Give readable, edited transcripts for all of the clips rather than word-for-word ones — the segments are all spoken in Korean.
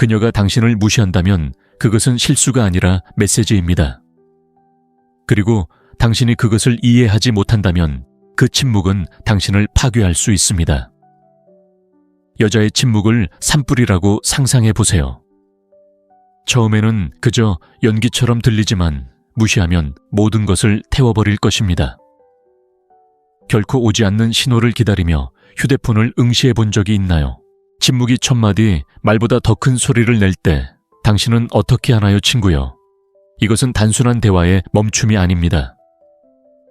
그녀가 당신을 무시한다면 그것은 실수가 아니라 메시지입니다. 그리고 당신이 그것을 이해하지 못한다면 그 침묵은 당신을 파괴할 수 있습니다. 여자의 침묵을 산불이라고 상상해 보세요. 처음에는 그저 연기처럼 들리지만 무시하면 모든 것을 태워버릴 것입니다. 결코 오지 않는 신호를 기다리며 휴대폰을 응시해 본 적이 있나요? 침묵이 첫 마디 말보다 더 큰 소리를 낼 때 당신은 어떻게 하나요, 친구요? 이것은 단순한 대화의 멈춤이 아닙니다.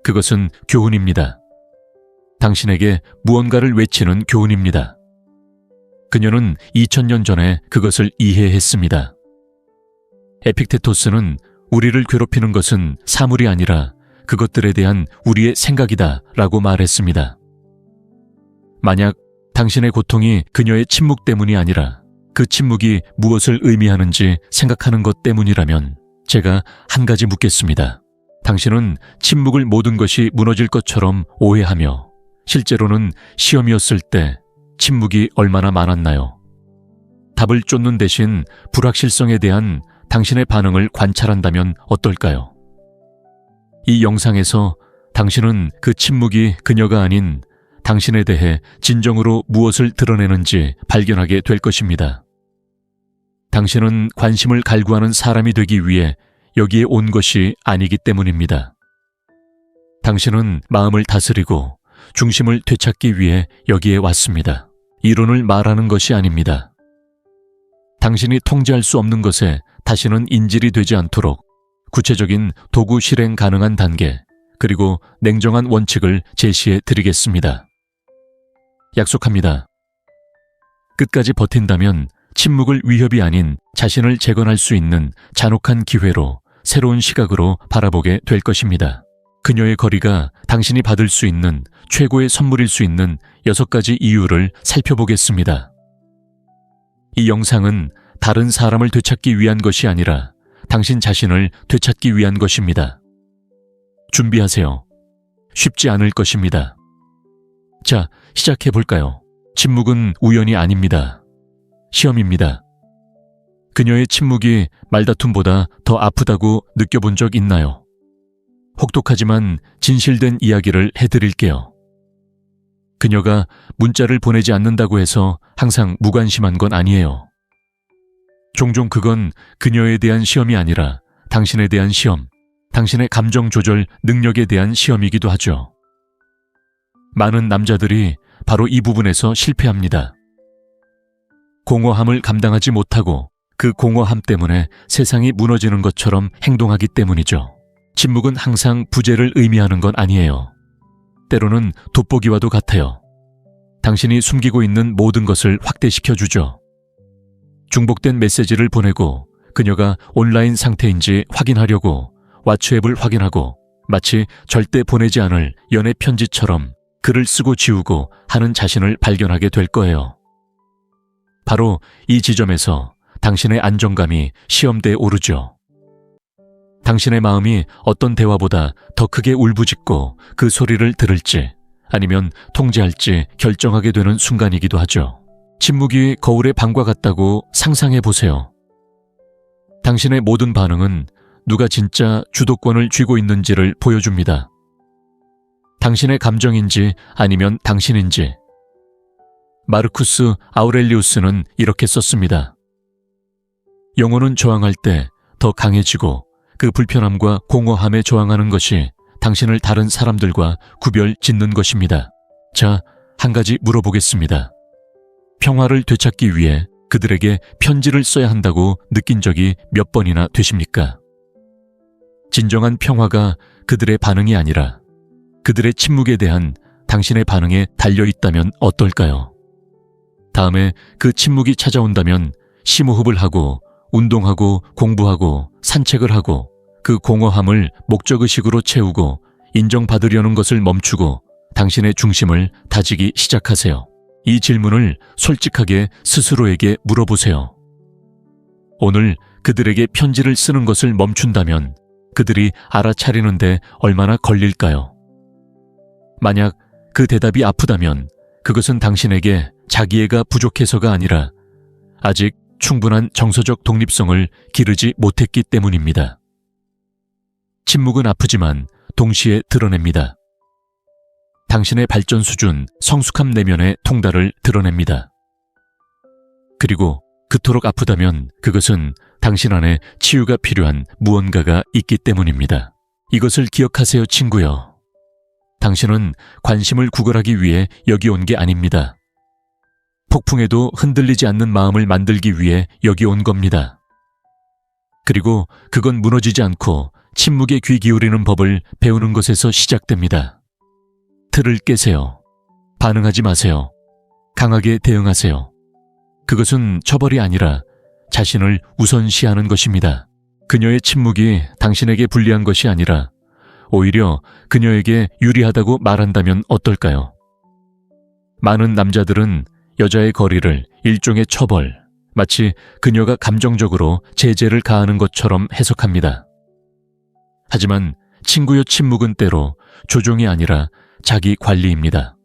그것은 교훈입니다. 당신에게 무언가를 외치는 교훈입니다. 그녀는 2000년 전에 그것을 이해했습니다. 에픽테토스는 우리를 괴롭히는 것은 사물이 아니라 그것들에 대한 우리의 생각이다 라고 말했습니다. 만약 당신의 고통이 그녀의 침묵 때문이 아니라 그 침묵이 무엇을 의미하는지 생각하는 것 때문이라면 제가 한 가지 묻겠습니다. 당신은 침묵을 모든 것이 무너질 것처럼 오해하며 실제로는 시험이었을 때 침묵이 얼마나 많았나요? 답을 쫓는 대신 불확실성에 대한 당신의 반응을 관찰한다면 어떨까요? 이 영상에서 당신은 그 침묵이 그녀가 아닌 당신에 대해 진정으로 무엇을 드러내는지 발견하게 될 것입니다. 당신은 관심을 갈구하는 사람이 되기 위해 여기에 온 것이 아니기 때문입니다. 당신은 마음을 다스리고 중심을 되찾기 위해 여기에 왔습니다. 이론을 말하는 것이 아닙니다. 당신이 통제할 수 없는 것에 다시는 인질이 되지 않도록 구체적인 도구 실행 가능한 단계, 그리고 냉정한 원칙을 제시해 드리겠습니다. 약속합니다. 끝까지 버틴다면 침묵을 위협이 아닌 자신을 재건할 수 있는 잔혹한 기회로 새로운 시각으로 바라보게 될 것입니다. 그녀의 거리가 당신이 받을 수 있는 최고의 선물일 수 있는 6가지 이유를 살펴보겠습니다. 이 영상은 다른 사람을 되찾기 위한 것이 아니라 당신 자신을 되찾기 위한 것입니다. 준비하세요. 쉽지 않을 것입니다. 자, 시작해 볼까요? 침묵은 우연이 아닙니다. 시험입니다. 그녀의 침묵이 말다툼보다 더 아프다고 느껴본 적 있나요? 혹독하지만 진실된 이야기를 해드릴게요. 그녀가 문자를 보내지 않는다고 해서 항상 무관심한 건 아니에요. 종종 그건 그녀에 대한 시험이 아니라 당신에 대한 시험, 당신의 감정 조절 능력에 대한 시험이기도 하죠. 많은 남자들이 바로 이 부분에서 실패합니다. 공허함을 감당하지 못하고 그 공허함 때문에 세상이 무너지는 것처럼 행동하기 때문이죠. 침묵은 항상 부재를 의미하는 건 아니에요. 때로는 돋보기와도 같아요. 당신이 숨기고 있는 모든 것을 확대시켜주죠. 중복된 메시지를 보내고 그녀가 온라인 상태인지 확인하려고 왓츠앱을 확인하고 마치 절대 보내지 않을 연애 편지처럼 글을 쓰고 지우고 하는 자신을 발견하게 될 거예요. 바로 이 지점에서 당신의 안정감이 시험대에 오르죠. 당신의 마음이 어떤 대화보다 더 크게 울부짖고 그 소리를 들을지 아니면 통제할지 결정하게 되는 순간이기도 하죠. 침묵이 거울의 방과 같다고 상상해 보세요. 당신의 모든 반응은 누가 진짜 주도권을 쥐고 있는지를 보여줍니다. 당신의 감정인지 아니면 당신인지. 마르쿠스 아우렐리우스는 이렇게 썼습니다. 영혼은 저항할 때 더 강해지고 그 불편함과 공허함에 저항하는 것이 당신을 다른 사람들과 구별 짓는 것입니다. 자, 한 가지 물어보겠습니다. 평화를 되찾기 위해 그들에게 편지를 써야 한다고 느낀 적이 몇 번이나 되십니까? 진정한 평화가 그들의 반응이 아니라 그들의 침묵에 대한 당신의 반응에 달려있다면 어떨까요? 다음에 그 침묵이 찾아온다면 심호흡을 하고 운동하고 공부하고 산책을 하고 그 공허함을 목적의식으로 채우고 인정받으려는 것을 멈추고 당신의 중심을 다지기 시작하세요. 이 질문을 솔직하게 스스로에게 물어보세요. 오늘 그들에게 편지를 쓰는 것을 멈춘다면 그들이 알아차리는데 얼마나 걸릴까요? 만약 그 대답이 아프다면 그것은 당신에게 자기애가 부족해서가 아니라 아직 충분한 정서적 독립성을 기르지 못했기 때문입니다. 침묵은 아프지만 동시에 드러냅니다. 당신의 발전 수준, 성숙함 내면의 통달을 드러냅니다. 그리고 그토록 아프다면 그것은 당신 안에 치유가 필요한 무언가가 있기 때문입니다. 이것을 기억하세요, 친구여. 당신은 관심을 구걸하기 위해 여기 온 게 아닙니다. 폭풍에도 흔들리지 않는 마음을 만들기 위해 여기 온 겁니다. 그리고 그건 무너지지 않고 침묵에 귀 기울이는 법을 배우는 것에서 시작됩니다. 틀을 깨세요. 반응하지 마세요. 강하게 대응하세요. 그것은 처벌이 아니라 자신을 우선시하는 것입니다. 그녀의 침묵이 당신에게 불리한 것이 아니라 오히려 그녀에게 유리하다고 말한다면 어떨까요? 많은 남자들은 여자의 거리를 일종의 처벌, 마치 그녀가 감정적으로 제재를 가하는 것처럼 해석합니다. 하지만 친구의 침묵은 때로 조종이 아니라 자기 관리입니다.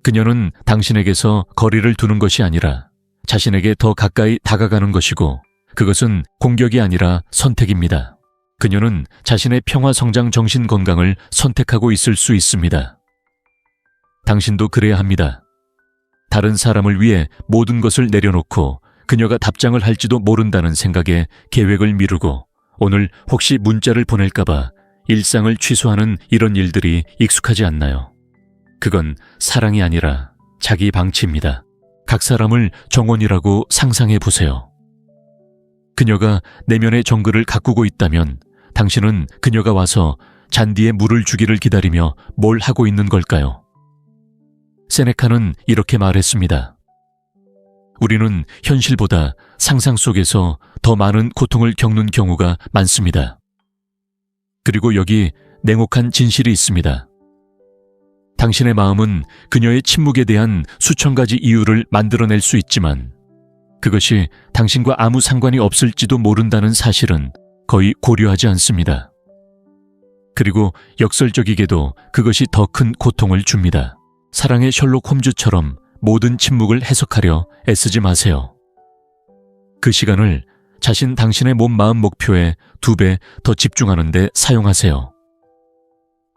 그녀는 당신에게서 거리를 두는 것이 아니라 자신에게 더 가까이 다가가는 것이고 그것은 공격이 아니라 선택입니다. 그녀는 자신의 평화 성장 정신 건강을 선택하고 있을 수 있습니다. 당신도 그래야 합니다. 다른 사람을 위해 모든 것을 내려놓고 그녀가 답장을 할지도 모른다는 생각에 계획을 미루고 오늘 혹시 문자를 보낼까봐 일상을 취소하는 이런 일들이 익숙하지 않나요? 그건 사랑이 아니라 자기 방치입니다. 각 사람을 정원이라고 상상해 보세요. 그녀가 내면의 정글을 가꾸고 있다면 당신은 그녀가 와서 잔디에 물을 주기를 기다리며 뭘 하고 있는 걸까요? 세네카는 이렇게 말했습니다. 우리는 현실보다 상상 속에서 더 많은 고통을 겪는 경우가 많습니다. 그리고 여기 냉혹한 진실이 있습니다. 당신의 마음은 그녀의 침묵에 대한 수천 가지 이유를 만들어낼 수 있지만 그것이 당신과 아무 상관이 없을지도 모른다는 사실은 거의 고려하지 않습니다. 그리고 역설적이게도 그것이 더 큰 고통을 줍니다. 사랑의 셜록 홈즈처럼 모든 침묵을 해석하려 애쓰지 마세요. 그 시간을 당신의 몸 마음 목표에 2배 더 집중하는 데 사용하세요.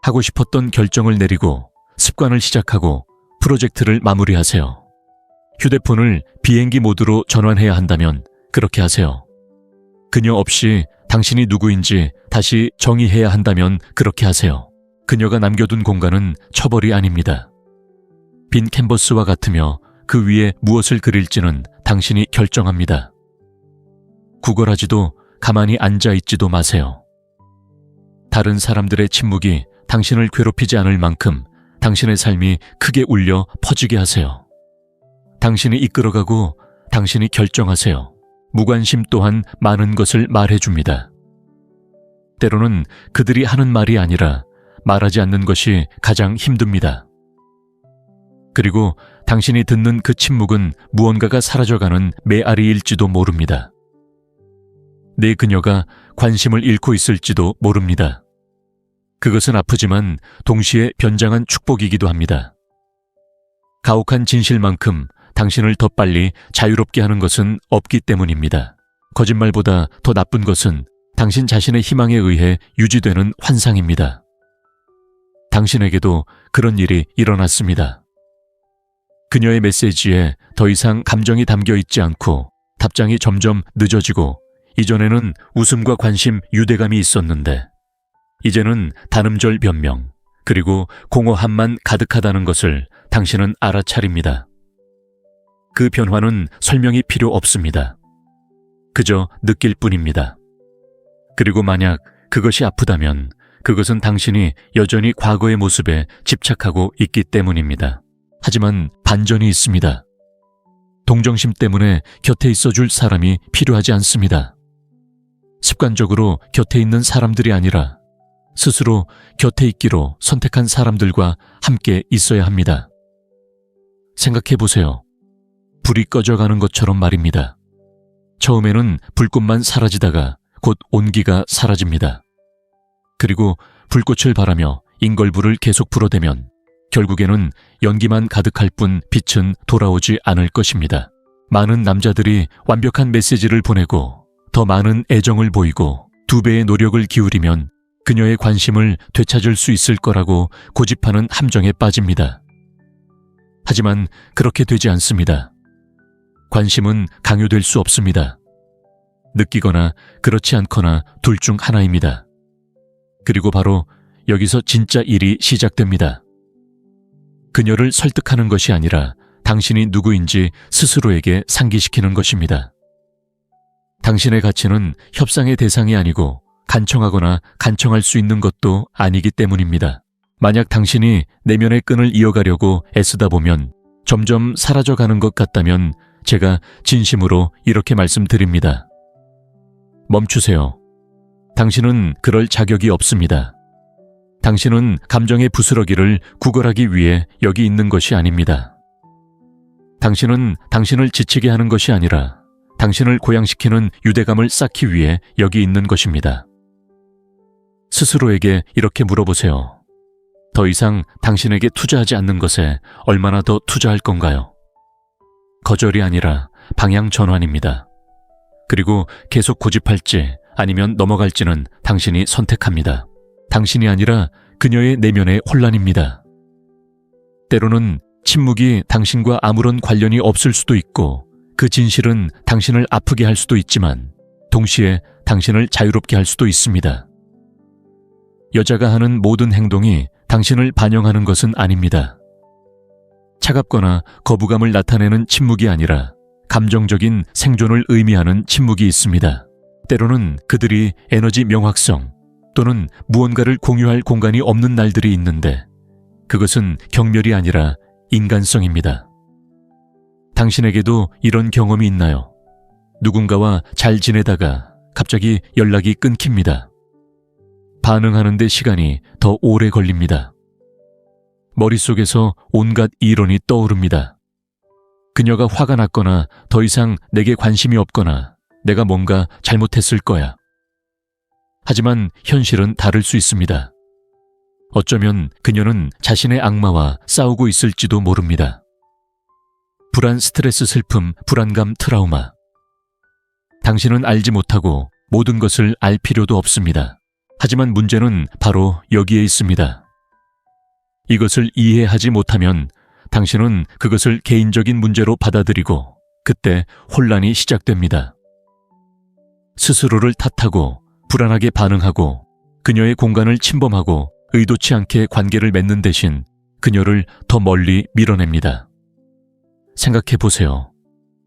하고 싶었던 결정을 내리고 습관을 시작하고 프로젝트를 마무리하세요. 휴대폰을 비행기 모드로 전환해야 한다면 그렇게 하세요. 그녀 없이 당신이 누구인지 다시 정의해야 한다면 그렇게 하세요. 그녀가 남겨둔 공간은 처벌이 아닙니다. 빈 캔버스와 같으며 그 위에 무엇을 그릴지는 당신이 결정합니다. 구걸하지도 가만히 앉아있지도 마세요. 다른 사람들의 침묵이 당신을 괴롭히지 않을 만큼 당신의 삶이 크게 울려 퍼지게 하세요. 당신이 이끌어가고 당신이 결정하세요. 무관심 또한 많은 것을 말해줍니다. 때로는 그들이 하는 말이 아니라 말하지 않는 것이 가장 힘듭니다. 그리고 당신이 듣는 그 침묵은 무언가가 사라져가는 메아리일지도 모릅니다. 내 그녀가 관심을 잃고 있을지도 모릅니다. 그것은 아프지만 동시에 변장한 축복이기도 합니다. 가혹한 진실만큼 당신을 더 빨리 자유롭게 하는 것은 없기 때문입니다. 거짓말보다 더 나쁜 것은 당신 자신의 희망에 의해 유지되는 환상입니다. 당신에게도 그런 일이 일어났습니다. 그녀의 메시지에 더 이상 감정이 담겨 있지 않고 답장이 점점 늦어지고 이전에는 웃음과 관심, 유대감이 있었는데 이제는 단음절 변명 그리고 공허함만 가득하다는 것을 당신은 알아차립니다. 그 변화는 설명이 필요 없습니다. 그저 느낄 뿐입니다. 그리고 만약 그것이 아프다면 그것은 당신이 여전히 과거의 모습에 집착하고 있기 때문입니다. 하지만 반전이 있습니다. 동정심 때문에 곁에 있어줄 사람이 필요하지 않습니다. 습관적으로 곁에 있는 사람들이 아니라 스스로 곁에 있기로 선택한 사람들과 함께 있어야 합니다. 생각해 보세요. 불이 꺼져가는 것처럼 말입니다. 처음에는 불꽃만 사라지다가 곧 온기가 사라집니다. 그리고 불꽃을 바라며 인걸불을 계속 불어대면 결국에는 연기만 가득할 뿐 빛은 돌아오지 않을 것입니다. 많은 남자들이 완벽한 메시지를 보내고 더 많은 애정을 보이고 2배의 노력을 기울이면 그녀의 관심을 되찾을 수 있을 거라고 고집하는 함정에 빠집니다. 하지만 그렇게 되지 않습니다. 관심은 강요될 수 없습니다. 느끼거나 그렇지 않거나 둘 중 하나입니다. 그리고 바로 여기서 진짜 일이 시작됩니다. 그녀를 설득하는 것이 아니라 당신이 누구인지 스스로에게 상기시키는 것입니다. 당신의 가치는 협상의 대상이 아니고 간청하거나 간청할 수 있는 것도 아니기 때문입니다. 만약 당신이 내면의 끈을 이어가려고 애쓰다 보면 점점 사라져가는 것 같다면 제가 진심으로 이렇게 말씀드립니다. 멈추세요. 당신은 그럴 자격이 없습니다. 당신은 감정의 부스러기를 구걸하기 위해 여기 있는 것이 아닙니다. 당신은 당신을 지치게 하는 것이 아니라 당신을 고양시키는 유대감을 쌓기 위해 여기 있는 것입니다. 스스로에게 이렇게 물어보세요. 더 이상 당신에게 투자하지 않는 것에 얼마나 더 투자할 건가요? 거절이 아니라 방향 전환입니다. 그리고 계속 고집할지 아니면 넘어갈지는 당신이 선택합니다. 당신이 아니라 그녀의 내면의 혼란입니다. 때로는 침묵이 당신과 아무런 관련이 없을 수도 있고 그 진실은 당신을 아프게 할 수도 있지만 동시에 당신을 자유롭게 할 수도 있습니다. 여자가 하는 모든 행동이 당신을 반영하는 것은 아닙니다. 차갑거나 거부감을 나타내는 침묵이 아니라 감정적인 생존을 의미하는 침묵이 있습니다. 때로는 그들이 에너지 명확성 또는 무언가를 공유할 공간이 없는 날들이 있는데 그것은 경멸이 아니라 인간성입니다. 당신에게도 이런 경험이 있나요? 누군가와 잘 지내다가 갑자기 연락이 끊깁니다. 반응하는 데 시간이 더 오래 걸립니다. 머릿속에서 온갖 이론이 떠오릅니다. 그녀가 화가 났거나 더 이상 내게 관심이 없거나 내가 뭔가 잘못했을 거야. 하지만 현실은 다를 수 있습니다. 어쩌면 그녀는 자신의 악마와 싸우고 있을지도 모릅니다. 불안, 스트레스, 슬픔, 불안감, 트라우마. 당신은 알지 못하고 모든 것을 알 필요도 없습니다. 하지만 문제는 바로 여기에 있습니다. 이것을 이해하지 못하면 당신은 그것을 개인적인 문제로 받아들이고 그때 혼란이 시작됩니다. 스스로를 탓하고 불안하게 반응하고 그녀의 공간을 침범하고 의도치 않게 관계를 맺는 대신 그녀를 더 멀리 밀어냅니다. 생각해 보세요.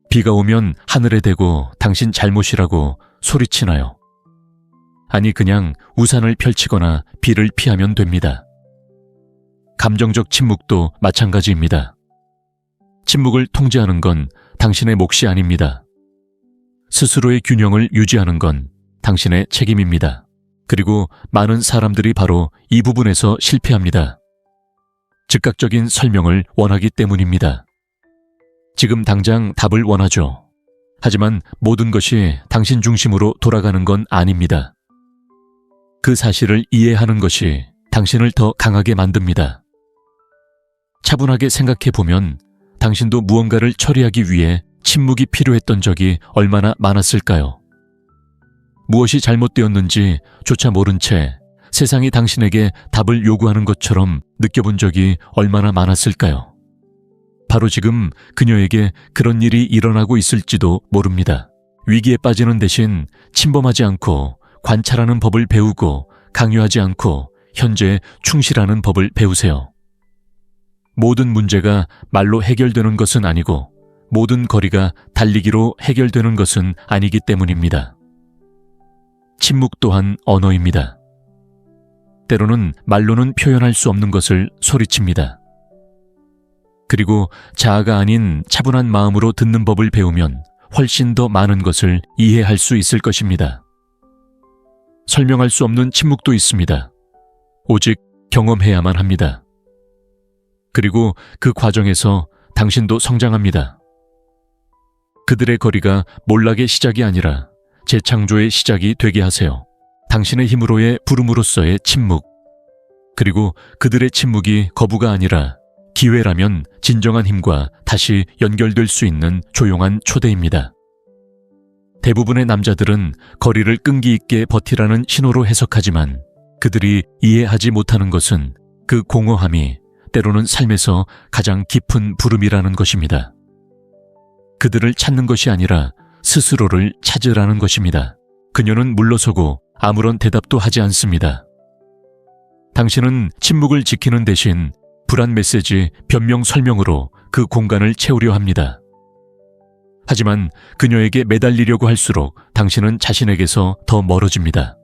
비가 오면 하늘에 대고 당신 잘못이라고 소리치나요? 아니 그냥 우산을 펼치거나 비를 피하면 됩니다. 감정적 침묵도 마찬가지입니다. 침묵을 통제하는 건 당신의 몫이 아닙니다. 스스로의 균형을 유지하는 건 당신의 책임입니다. 그리고 많은 사람들이 바로 이 부분에서 실패합니다. 즉각적인 설명을 원하기 때문입니다. 지금 당장 답을 원하죠. 하지만 모든 것이 당신 중심으로 돌아가는 건 아닙니다. 그 사실을 이해하는 것이 당신을 더 강하게 만듭니다. 차분하게 생각해 보면 당신도 무언가를 처리하기 위해 침묵이 필요했던 적이 얼마나 많았을까요? 무엇이 잘못되었는지 조차 모른 채 세상이 당신에게 답을 요구하는 것처럼 느껴본 적이 얼마나 많았을까요? 바로 지금 그녀에게 그런 일이 일어나고 있을지도 모릅니다. 위기에 빠지는 대신 침범하지 않고 관찰하는 법을 배우고 강요하지 않고 현재에 충실하는 법을 배우세요. 모든 문제가 말로 해결되는 것은 아니고 모든 거리가 달리기로 해결되는 것은 아니기 때문입니다. 침묵 또한 언어입니다. 때로는 말로는 표현할 수 없는 것을 소리칩니다. 그리고 자아가 아닌 차분한 마음으로 듣는 법을 배우면 훨씬 더 많은 것을 이해할 수 있을 것입니다. 설명할 수 없는 침묵도 있습니다. 오직 경험해야만 합니다. 그리고 그 과정에서 당신도 성장합니다. 그들의 거리가 몰락의 시작이 아니라 재창조의 시작이 되게 하세요. 당신의 힘으로의 부름으로서의 침묵, 그리고 그들의 침묵이 거부가 아니라 기회라면 진정한 힘과 다시 연결될 수 있는 조용한 초대입니다. 대부분의 남자들은 거리를 끈기 있게 버티라는 신호로 해석하지만 그들이 이해하지 못하는 것은 그 공허함이 때로는 삶에서 가장 깊은 부름이라는 것입니다. 그들을 찾는 것이 아니라 스스로를 찾으라는 것입니다. 그녀는 물러서고 아무런 대답도 하지 않습니다. 당신은 침묵을 지키는 대신 불안 메시지 변명 설명으로 그 공간을 채우려 합니다. 하지만 그녀에게 매달리려고 할수록 당신은 자신에게서 더 멀어집니다.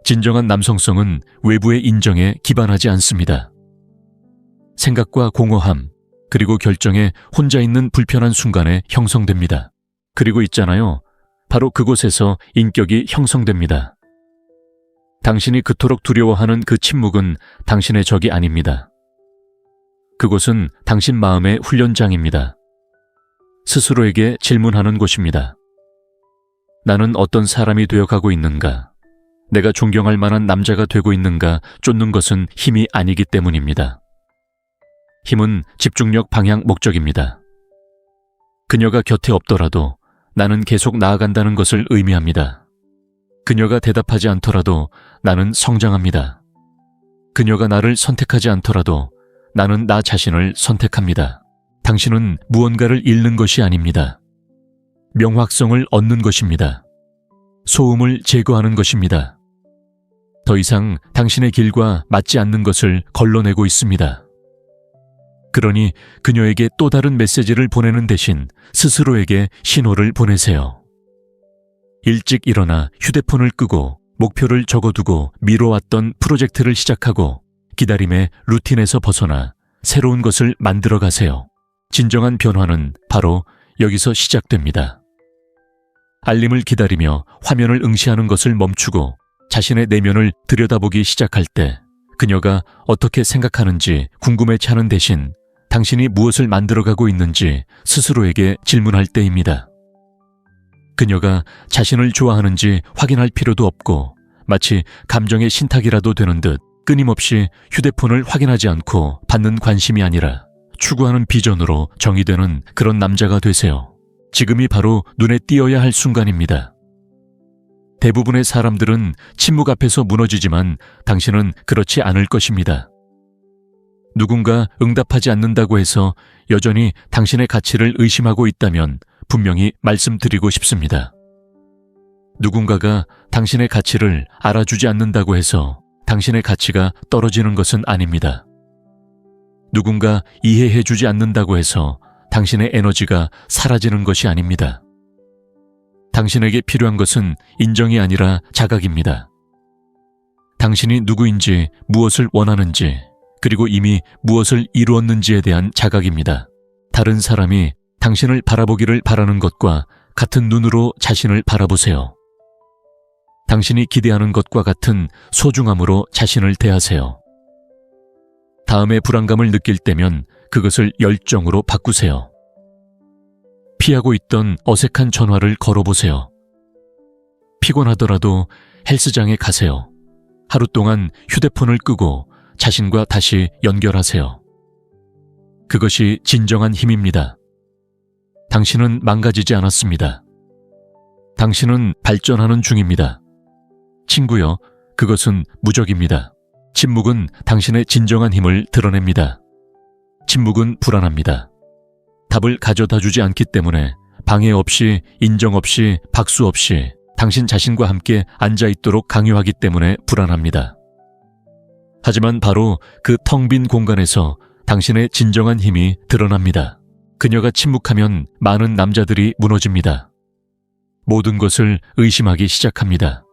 진정한 남성성은 외부의 인정에 기반하지 않습니다. 생각과 공허함, 그리고 결정에 혼자 있는 불편한 순간에 형성됩니다. 그리고 있잖아요. 바로 그곳에서 인격이 형성됩니다. 당신이 그토록 두려워하는 그 침묵은 당신의 적이 아닙니다. 그곳은 당신 마음의 훈련장입니다. 스스로에게 질문하는 곳입니다. 나는 어떤 사람이 되어가고 있는가? 내가 존경할 만한 남자가 되고 있는가 쫓는 것은 힘이 아니기 때문입니다. 힘은 집중력, 방향, 목적입니다. 그녀가 곁에 없더라도 나는 계속 나아간다는 것을 의미합니다. 그녀가 대답하지 않더라도 나는 성장합니다. 그녀가 나를 선택하지 않더라도 나는 나 자신을 선택합니다. 당신은 무언가를 잃는 것이 아닙니다. 명확성을 얻는 것입니다. 소음을 제거하는 것입니다. 더 이상 당신의 길과 맞지 않는 것을 걸러내고 있습니다. 그러니 그녀에게 또 다른 메시지를 보내는 대신 스스로에게 신호를 보내세요. 일찍 일어나 휴대폰을 끄고 목표를 적어두고 미뤄왔던 프로젝트를 시작하고 기다림의 루틴에서 벗어나 새로운 것을 만들어 가세요. 진정한 변화는 바로 여기서 시작됩니다. 알림을 기다리며 화면을 응시하는 것을 멈추고 자신의 내면을 들여다보기 시작할 때 그녀가 어떻게 생각하는지 궁금해치 하는 대신 당신이 무엇을 만들어가고 있는지 스스로에게 질문할 때입니다. 그녀가 자신을 좋아하는지 확인할 필요도 없고 마치 감정의 신탁이라도 되는 듯 끊임없이 휴대폰을 확인하지 않고 받는 관심이 아니라 추구하는 비전으로 정의되는 그런 남자가 되세요. 지금이 바로 눈에 띄어야 할 순간입니다. 대부분의 사람들은 침묵 앞에서 무너지지만 당신은 그렇지 않을 것입니다. 누군가 응답하지 않는다고 해서 여전히 당신의 가치를 의심하고 있다면 분명히 말씀드리고 싶습니다. 누군가가 당신의 가치를 알아주지 않는다고 해서 당신의 가치가 떨어지는 것은 아닙니다. 누군가 이해해주지 않는다고 해서 당신의 에너지가 사라지는 것이 아닙니다. 당신에게 필요한 것은 인정이 아니라 자각입니다. 당신이 누구인지, 무엇을 원하는지, 그리고 이미 무엇을 이루었는지에 대한 자각입니다. 다른 사람이 당신을 바라보기를 바라는 것과 같은 눈으로 자신을 바라보세요. 당신이 기대하는 것과 같은 소중함으로 자신을 대하세요. 다음에 불안감을 느낄 때면 그것을 열정으로 바꾸세요. 피하고 있던 어색한 전화를 걸어보세요. 피곤하더라도 헬스장에 가세요. 하루 동안 휴대폰을 끄고 자신과 다시 연결하세요. 그것이 진정한 힘입니다. 당신은 망가지지 않았습니다. 당신은 발전하는 중입니다. 친구여, 그것은 무적입니다. 침묵은 당신의 진정한 힘을 드러냅니다. 침묵은 불안합니다. 답을 가져다 주지 않기 때문에 방해 없이, 인정 없이, 박수 없이 당신 자신과 함께 앉아있도록 강요하기 때문에 불안합니다. 하지만 바로 그 텅 빈 공간에서 당신의 진정한 힘이 드러납니다. 그녀가 침묵하면 많은 남자들이 무너집니다. 모든 것을 의심하기 시작합니다.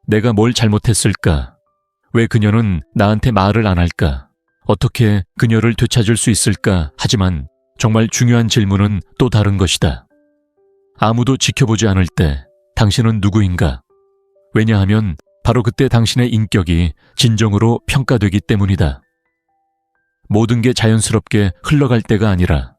내가 뭘 잘못했을까? 왜 그녀는 나한테 말을 안 할까? 어떻게 그녀를 되찾을 수 있을까? 하지만 정말 중요한 질문은 또 다른 것이다. 아무도 지켜보지 않을 때 당신은 누구인가? 왜냐하면 바로 그때 당신의 인격이 진정으로 평가되기 때문이다. 모든 게 자연스럽게 흘러갈 때가 아니라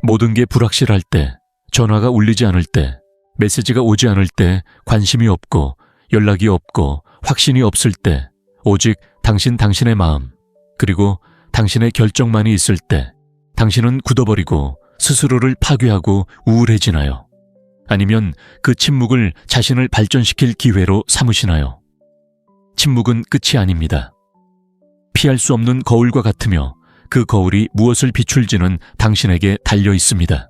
모든 게 불확실할 때, 전화가 울리지 않을 때, 메시지가 오지 않을 때, 관심이 없고 연락이 없고 확신이 없을 때 오직 당신의 마음, 그리고 당신의 결정만이 있을 때 당신은 굳어버리고 스스로를 파괴하고 우울해지나요? 아니면 그 침묵을 자신을 발전시킬 기회로 삼으시나요? 침묵은 끝이 아닙니다. 피할 수 없는 거울과 같으며 그 거울이 무엇을 비출지는 당신에게 달려 있습니다.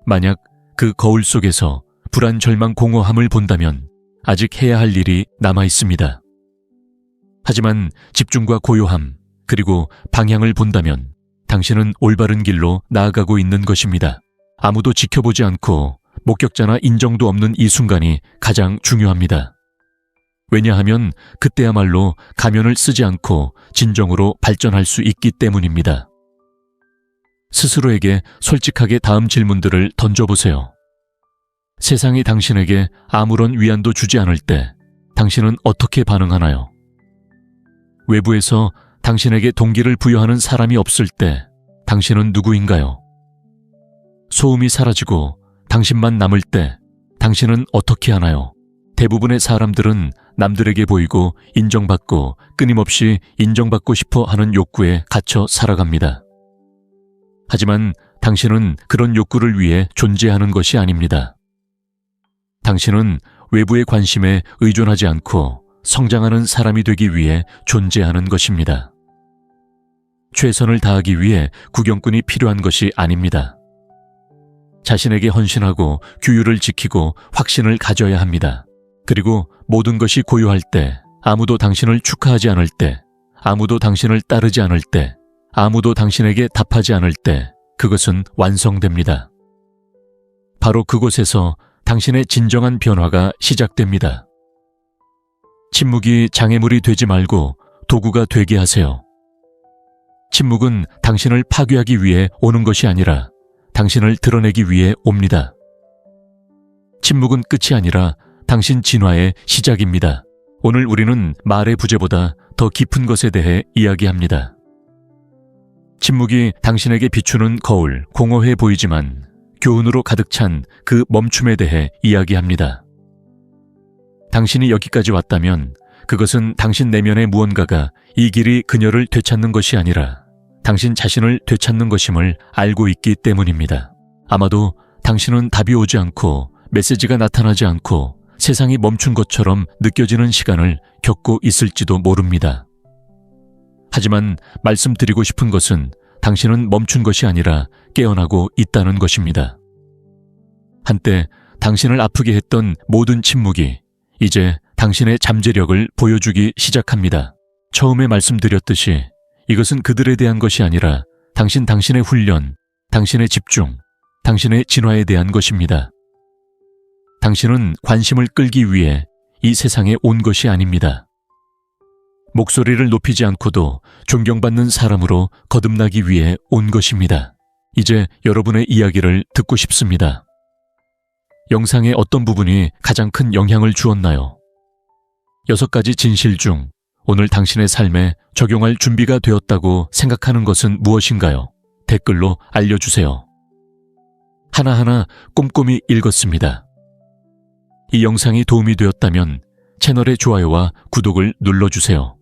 만약 그 거울 속에서 불안, 절망, 공허함을 본다면 아직 해야 할 일이 남아 있습니다. 하지만 집중과 고요함, 그리고 방향을 본다면 당신은 올바른 길로 나아가고 있는 것입니다. 아무도 지켜보지 않고 목격자나 인정도 없는 이 순간이 가장 중요합니다. 왜냐하면 그때야말로 가면을 쓰지 않고 진정으로 발전할 수 있기 때문입니다. 스스로에게 솔직하게 다음 질문들을 던져보세요. 세상이 당신에게 아무런 위안도 주지 않을 때 당신은 어떻게 반응하나요? 외부에서 당신에게 동기를 부여하는 사람이 없을 때 당신은 누구인가요? 소음이 사라지고 당신만 남을 때 당신은 어떻게 하나요? 대부분의 사람들은 남들에게 보이고 인정받고 끊임없이 인정받고 싶어 하는 욕구에 갇혀 살아갑니다. 하지만 당신은 그런 욕구를 위해 존재하는 것이 아닙니다. 당신은 외부의 관심에 의존하지 않고 성장하는 사람이 되기 위해 존재하는 것입니다. 최선을 다하기 위해 구경꾼이 필요한 것이 아닙니다. 자신에게 헌신하고 규율을 지키고 확신을 가져야 합니다. 그리고 모든 것이 고요할 때, 아무도 당신을 축하하지 않을 때, 아무도 당신을 따르지 않을 때, 아무도 당신에게 답하지 않을 때 그것은 완성됩니다. 바로 그곳에서 당신의 진정한 변화가 시작됩니다. 침묵이 장애물이 되지 말고 도구가 되게 하세요. 침묵은 당신을 파괴하기 위해 오는 것이 아니라 당신을 드러내기 위해 옵니다. 침묵은 끝이 아니라 당신 진화의 시작입니다. 오늘 우리는 말의 부재보다 더 깊은 것에 대해 이야기합니다. 침묵이 당신에게 비추는 거울, 공허해 보이지만 교훈으로 가득 찬 그 멈춤에 대해 이야기합니다. 당신이 여기까지 왔다면 그것은 당신 내면의 무언가가 이 길이 그녀를 되찾는 것이 아니라 당신 자신을 되찾는 것임을 알고 있기 때문입니다. 아마도 당신은 답이 오지 않고 메시지가 나타나지 않고 세상이 멈춘 것처럼 느껴지는 시간을 겪고 있을지도 모릅니다. 하지만 말씀드리고 싶은 것은 당신은 멈춘 것이 아니라 깨어나고 있다는 것입니다. 한때 당신을 아프게 했던 모든 침묵이 이제 당신의 잠재력을 보여주기 시작합니다. 처음에 말씀드렸듯이 이것은 그들에 대한 것이 아니라 당신의 훈련, 당신의 집중, 당신의 진화에 대한 것입니다. 당신은 관심을 끌기 위해 이 세상에 온 것이 아닙니다. 목소리를 높이지 않고도 존경받는 사람으로 거듭나기 위해 온 것입니다. 이제 여러분의 이야기를 듣고 싶습니다. 영상의 어떤 부분이 가장 큰 영향을 주었나요? 6가지 진실 중 오늘 당신의 삶에 적용할 준비가 되었다고 생각하는 것은 무엇인가요? 댓글로 알려주세요. 하나하나 꼼꼼히 읽었습니다. 이 영상이 도움이 되었다면 채널의 좋아요와 구독을 눌러주세요.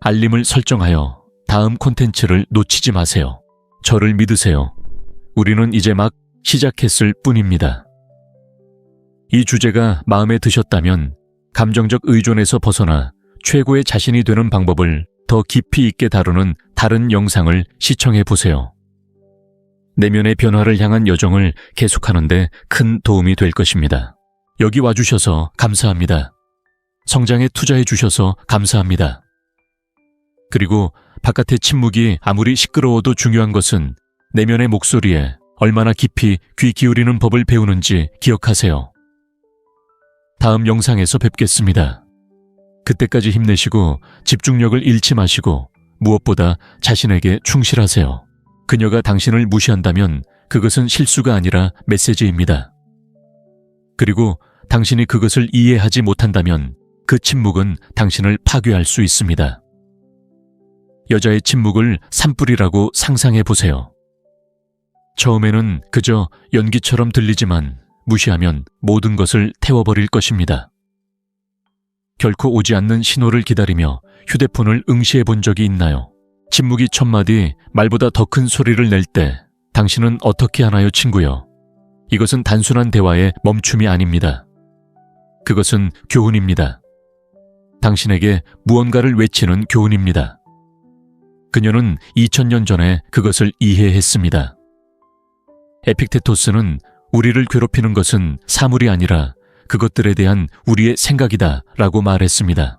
알림을 설정하여 다음 콘텐츠를 놓치지 마세요. 저를 믿으세요. 우리는 이제 막 시작했을 뿐입니다. 이 주제가 마음에 드셨다면 감정적 의존에서 벗어나 최고의 자신이 되는 방법을 더 깊이 있게 다루는 다른 영상을 시청해 보세요. 내면의 변화를 향한 여정을 계속하는데 큰 도움이 될 것입니다. 여기 와주셔서 감사합니다. 성장에 투자해 주셔서 감사합니다. 그리고 바깥의 침묵이 아무리 시끄러워도 중요한 것은 내면의 목소리에 얼마나 깊이 귀 기울이는 법을 배우는지 기억하세요. 다음 영상에서 뵙겠습니다. 그때까지 힘내시고 집중력을 잃지 마시고 무엇보다 자신에게 충실하세요. 그녀가 당신을 무시한다면 그것은 실수가 아니라 메시지입니다. 그리고 당신이 그것을 이해하지 못한다면 그 침묵은 당신을 파괴할 수 있습니다. 여자의 침묵을 산불이라고 상상해 보세요. 처음에는 그저 연기처럼 들리지만 무시하면 모든 것을 태워버릴 것입니다. 결코 오지 않는 신호를 기다리며 휴대폰을 응시해 본 적이 있나요? 침묵이 첫 마디 말보다 더 큰 소리를 낼 때 당신은 어떻게 하나요, 친구요? 이것은 단순한 대화의 멈춤이 아닙니다. 그것은 교훈입니다. 당신에게 무언가를 외치는 교훈입니다. 그녀는 2000년 전에 그것을 이해했습니다. 에픽테토스는 우리를 괴롭히는 것은 사물이 아니라 그것들에 대한 우리의 생각이다 라고 말했습니다.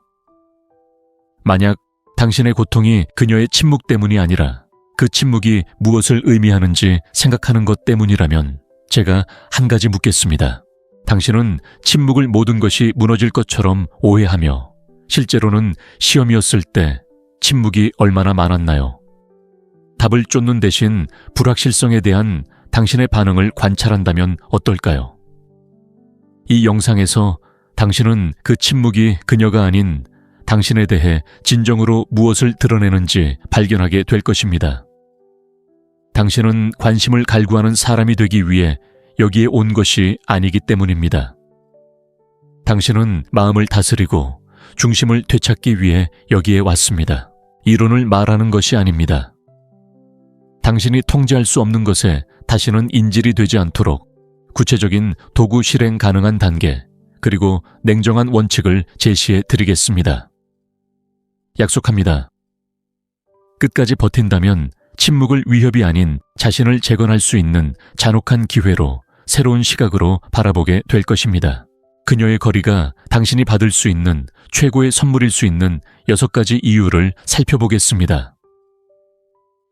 만약 당신의 고통이 그녀의 침묵 때문이 아니라 그 침묵이 무엇을 의미하는지 생각하는 것 때문이라면 제가 한 가지 묻겠습니다. 당신은 침묵을 모든 것이 무너질 것처럼 오해하며 실제로는 시험이었을 때 침묵이 얼마나 많았나요? 답을 쫓는 대신 불확실성에 대한 당신의 반응을 관찰한다면 어떨까요? 이 영상에서 당신은 그 침묵이 그녀가 아닌 당신에 대해 진정으로 무엇을 드러내는지 발견하게 될 것입니다. 당신은 관심을 갈구하는 사람이 되기 위해 여기에 온 것이 아니기 때문입니다. 당신은 마음을 다스리고 중심을 되찾기 위해 여기에 왔습니다. 이론을 말하는 것이 아닙니다. 당신이 통제할 수 없는 것에 다시는 인질이 되지 않도록 구체적인 도구 실행 가능한 단계, 그리고 냉정한 원칙을 제시해 드리겠습니다. 약속합니다. 끝까지 버틴다면 침묵을 위협이 아닌 자신을 재건할 수 있는 잔혹한 기회로 새로운 시각으로 바라보게 될 것입니다. 그녀의 거리가 당신이 받을 수 있는 최고의 선물일 수 있는 6가지 이유를 살펴보겠습니다.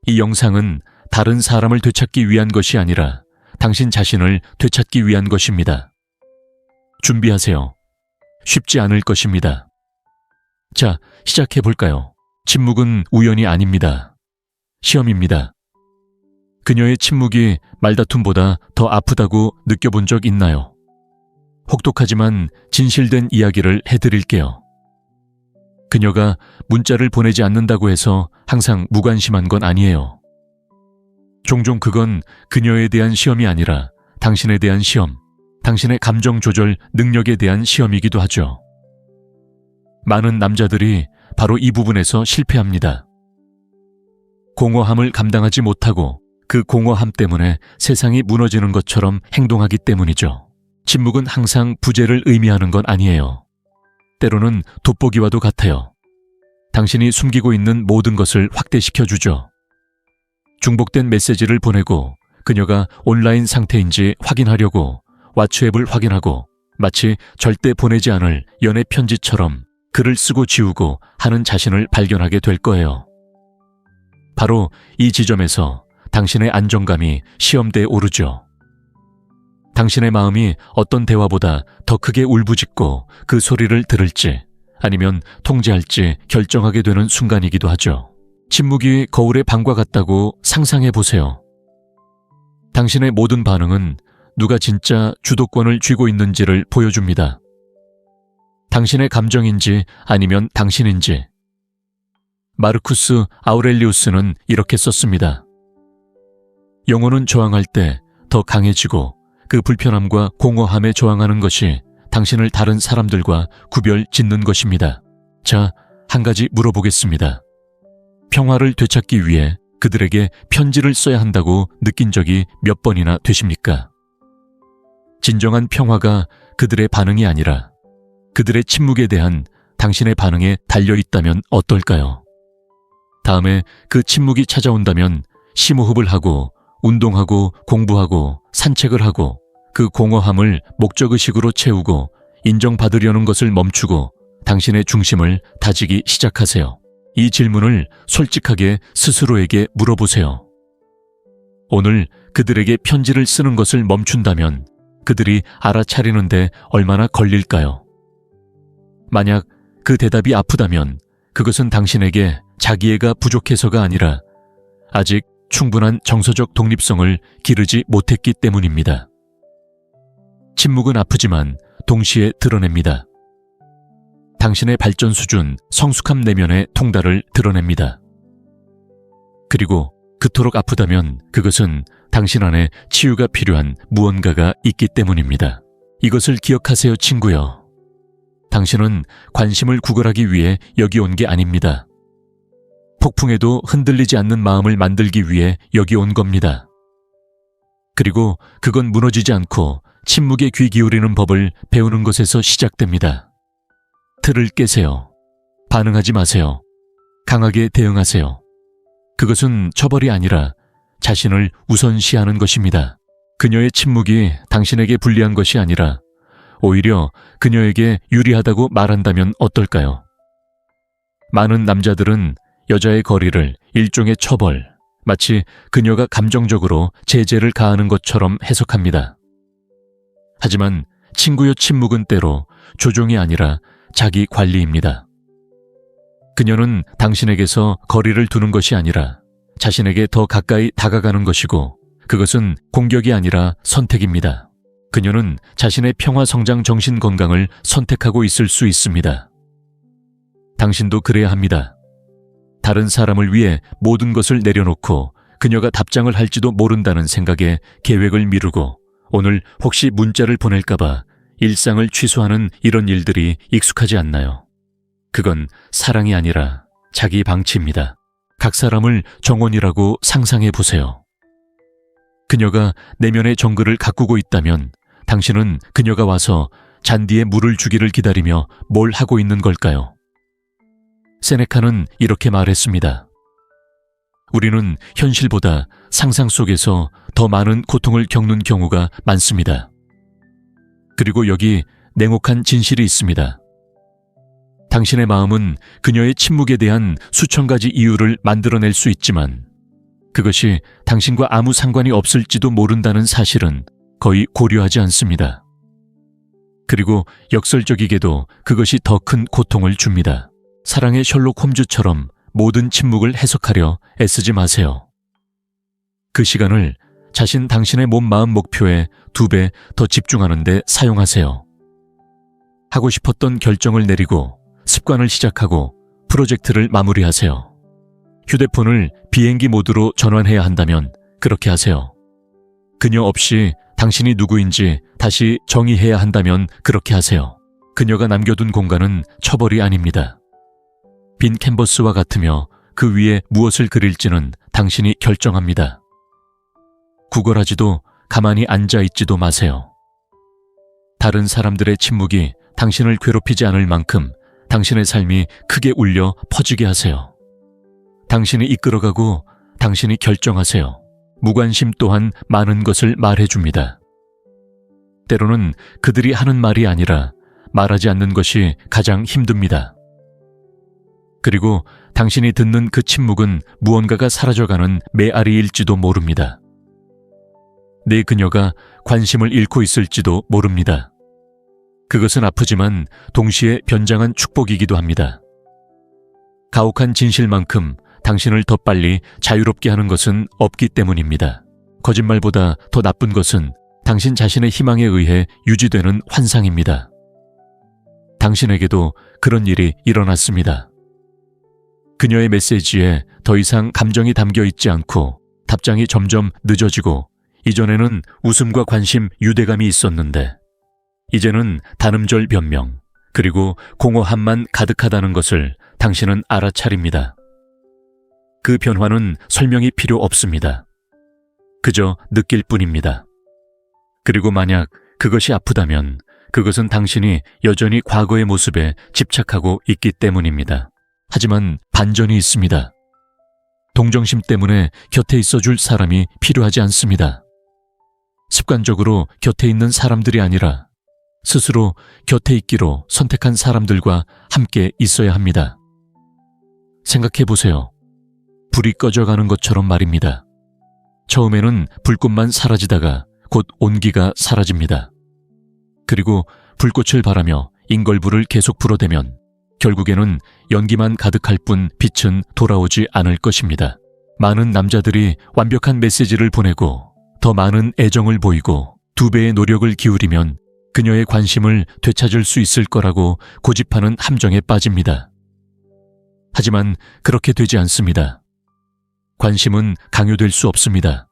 이 영상은 다른 사람을 되찾기 위한 것이 아니라 당신 자신을 되찾기 위한 것입니다. 준비하세요. 쉽지 않을 것입니다. 자, 시작해볼까요? 침묵은 우연이 아닙니다. 시험입니다. 그녀의 침묵이 말다툼보다 더 아프다고 느껴본 적 있나요? 혹독하지만 진실된 이야기를 해드릴게요. 그녀가 문자를 보내지 않는다고 해서 항상 무관심한 건 아니에요. 종종 그건 그녀에 대한 시험이 아니라 당신에 대한 시험, 당신의 감정 조절 능력에 대한 시험이기도 하죠. 많은 남자들이 바로 이 부분에서 실패합니다. 공허함을 감당하지 못하고 그 공허함 때문에 세상이 무너지는 것처럼 행동하기 때문이죠. 침묵은 항상 부재를 의미하는 건 아니에요. 때로는 돋보기와도 같아요. 당신이 숨기고 있는 모든 것을 확대시켜주죠. 중복된 메시지를 보내고 그녀가 온라인 상태인지 확인하려고 왓츠앱을 확인하고 마치 절대 보내지 않을 연애 편지처럼 글을 쓰고 지우고 하는 자신을 발견하게 될 거예요. 바로 이 지점에서 당신의 안정감이 시험대에 오르죠. 당신의 마음이 어떤 대화보다 더 크게 울부짖고 그 소리를 들을지 아니면 통제할지 결정하게 되는 순간이기도 하죠. 침묵이 거울의 방과 같다고 상상해 보세요. 당신의 모든 반응은 누가 진짜 주도권을 쥐고 있는지를 보여줍니다. 당신의 감정인지 아니면 당신인지. 마르쿠스 아우렐리우스는 이렇게 썼습니다. 영혼은 저항할 때 더 강해지고 그 불편함과 공허함에 저항하는 것이 당신을 다른 사람들과 구별 짓는 것입니다. 자, 한 가지 물어보겠습니다. 평화를 되찾기 위해 그들에게 편지를 써야 한다고 느낀 적이 몇 번이나 되십니까? 진정한 평화가 그들의 반응이 아니라 그들의 침묵에 대한 당신의 반응에 달려있다면 어떨까요? 다음에 그 침묵이 찾아온다면 심호흡을 하고 운동하고 공부하고 산책을 하고 그 공허함을 목적의식으로 채우고 인정받으려는 것을 멈추고 당신의 중심을 다지기 시작하세요. 이 질문을 솔직하게 스스로에게 물어보세요. 오늘 그들에게 편지를 쓰는 것을 멈춘다면 그들이 알아차리는데 얼마나 걸릴까요? 만약 그 대답이 아프다면 그것은 당신에게 자기애가 부족해서가 아니라 아직 충분한 정서적 독립성을 기르지 못했기 때문입니다. 침묵은 아프지만 동시에 드러냅니다. 당신의 발전 수준, 성숙함 내면의 통달을 드러냅니다. 그리고 그토록 아프다면 그것은 당신 안에 치유가 필요한 무언가가 있기 때문입니다. 이것을 기억하세요, 친구요. 당신은 관심을 구걸하기 위해 여기 온 게 아닙니다. 폭풍에도 흔들리지 않는 마음을 만들기 위해 여기 온 겁니다. 그리고 그건 무너지지 않고 침묵에 귀 기울이는 법을 배우는 것에서 시작됩니다. 틀을 깨세요. 반응하지 마세요. 강하게 대응하세요. 그것은 처벌이 아니라 자신을 우선시하는 것입니다. 그녀의 침묵이 당신에게 불리한 것이 아니라 오히려 그녀에게 유리하다고 말한다면 어떨까요? 많은 남자들은 여자의 거리를 일종의 처벌, 마치 그녀가 감정적으로 제재를 가하는 것처럼 해석합니다. 하지만 친구의 침묵은 때로 조종이 아니라 자기 관리입니다. 그녀는 당신에게서 거리를 두는 것이 아니라 자신에게 더 가까이 다가가는 것이고, 그것은 공격이 아니라 선택입니다. 그녀는 자신의 평화 성장 정신 건강을 선택하고 있을 수 있습니다. 당신도 그래야 합니다. 다른 사람을 위해 모든 것을 내려놓고 그녀가 답장을 할지도 모른다는 생각에 계획을 미루고 오늘 혹시 문자를 보낼까봐 일상을 취소하는 이런 일들이 익숙하지 않나요? 그건 사랑이 아니라 자기 방치입니다. 각 사람을 정원이라고 상상해 보세요. 그녀가 내면의 정글을 가꾸고 있다면 당신은 그녀가 와서 잔디에 물을 주기를 기다리며 뭘 하고 있는 걸까요? 세네카는 이렇게 말했습니다. 우리는 현실보다 상상 속에서 더 많은 고통을 겪는 경우가 많습니다. 그리고 여기 냉혹한 진실이 있습니다. 당신의 마음은 그녀의 침묵에 대한 수천 가지 이유를 만들어낼 수 있지만 그것이 당신과 아무 상관이 없을지도 모른다는 사실은 거의 고려하지 않습니다. 그리고 역설적이게도 그것이 더 큰 고통을 줍니다. 사랑의 셜록 홈즈처럼 모든 침묵을 해석하려 애쓰지 마세요. 그 시간을 당신의 몸 마음 목표에 2배 더 집중하는 데 사용하세요. 하고 싶었던 결정을 내리고 습관을 시작하고 프로젝트를 마무리하세요. 휴대폰을 비행기 모드로 전환해야 한다면 그렇게 하세요. 그녀 없이 당신이 누구인지 다시 정의해야 한다면 그렇게 하세요. 그녀가 남겨둔 공간은 처벌이 아닙니다. 빈 캔버스와 같으며 그 위에 무엇을 그릴지는 당신이 결정합니다. 구걸하지도 가만히 앉아있지도 마세요. 다른 사람들의 침묵이 당신을 괴롭히지 않을 만큼 당신의 삶이 크게 울려 퍼지게 하세요. 당신이 이끌어가고 당신이 결정하세요. 무관심 또한 많은 것을 말해줍니다. 때로는 그들이 하는 말이 아니라 말하지 않는 것이 가장 힘듭니다. 그리고 당신이 듣는 그 침묵은 무언가가 사라져가는 메아리일지도 모릅니다. 내 그녀가 관심을 잃고 있을지도 모릅니다. 그것은 아프지만 동시에 변장한 축복이기도 합니다. 가혹한 진실만큼 당신을 더 빨리 자유롭게 하는 것은 없기 때문입니다. 거짓말보다 더 나쁜 것은 당신 자신의 희망에 의해 유지되는 환상입니다. 당신에게도 그런 일이 일어났습니다. 그녀의 메시지에 더 이상 감정이 담겨 있지 않고 답장이 점점 늦어지고 이전에는 웃음과 관심, 유대감이 있었는데 이제는 단음절 변명, 그리고 공허함만 가득하다는 것을 당신은 알아차립니다. 그 변화는 설명이 필요 없습니다. 그저 느낄 뿐입니다. 그리고 만약 그것이 아프다면 그것은 당신이 여전히 과거의 모습에 집착하고 있기 때문입니다. 하지만 반전이 있습니다. 동정심 때문에 곁에 있어줄 사람이 필요하지 않습니다. 습관적으로 곁에 있는 사람들이 아니라 스스로 곁에 있기로 선택한 사람들과 함께 있어야 합니다. 생각해보세요. 불이 꺼져가는 것처럼 말입니다. 처음에는 불꽃만 사라지다가 곧 온기가 사라집니다. 그리고 불꽃을 바라며 인걸불을 계속 불어대면 결국에는 연기만 가득할 뿐 빛은 돌아오지 않을 것입니다. 많은 남자들이 완벽한 메시지를 보내고 더 많은 애정을 보이고 2배의 노력을 기울이면 그녀의 관심을 되찾을 수 있을 거라고 고집하는 함정에 빠집니다. 하지만 그렇게 되지 않습니다. 관심은 강요될 수 없습니다.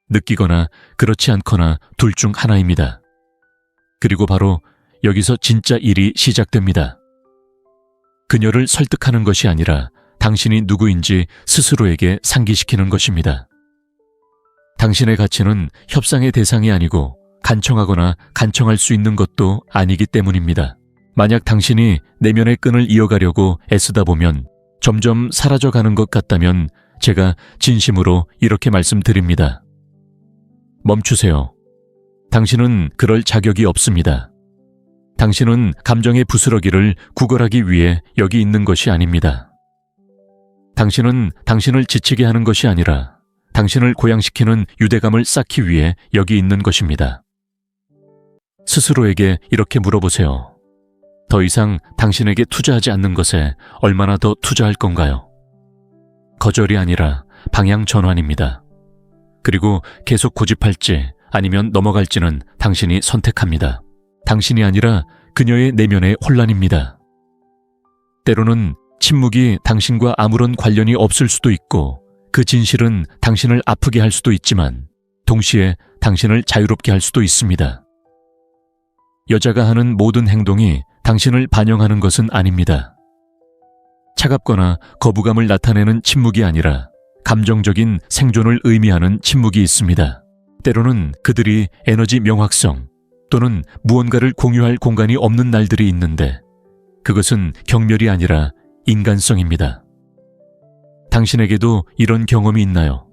느끼거나 그렇지 않거나 둘 중 하나입니다. 그리고 바로 여기서 진짜 일이 시작됩니다. 그녀를 설득하는 것이 아니라 당신이 누구인지 스스로에게 상기시키는 것입니다. 당신의 가치는 협상의 대상이 아니고 간청하거나 간청할 수 있는 것도 아니기 때문입니다. 만약 당신이 내면의 끈을 이어가려고 애쓰다 보면 점점 사라져가는 것 같다면 제가 진심으로 이렇게 말씀드립니다. 멈추세요. 당신은 그럴 자격이 없습니다. 당신은 감정의 부스러기를 구걸하기 위해 여기 있는 것이 아닙니다. 당신은 당신을 지치게 하는 것이 아니라 당신을 고양시키는 유대감을 쌓기 위해 여기 있는 것입니다. 스스로에게 이렇게 물어보세요. 더 이상 당신에게 투자하지 않는 것에 얼마나 더 투자할 건가요? 거절이 아니라 방향 전환입니다. 그리고 계속 고집할지 아니면 넘어갈지는 당신이 선택합니다. 당신이 아니라 그녀의 내면의 혼란입니다. 때로는 침묵이 당신과 아무런 관련이 없을 수도 있고 그 진실은 당신을 아프게 할 수도 있지만 동시에 당신을 자유롭게 할 수도 있습니다. 여자가 하는 모든 행동이 당신을 반영하는 것은 아닙니다. 차갑거나 거부감을 나타내는 침묵이 아니라 감정적인 생존을 의미하는 침묵이 있습니다. 때로는 그들이 에너지 명확성 또는 무언가를 공유할 공간이 없는 날들이 있는데 그것은 경멸이 아니라 인간성입니다. 당신에게도 이런 경험이 있나요?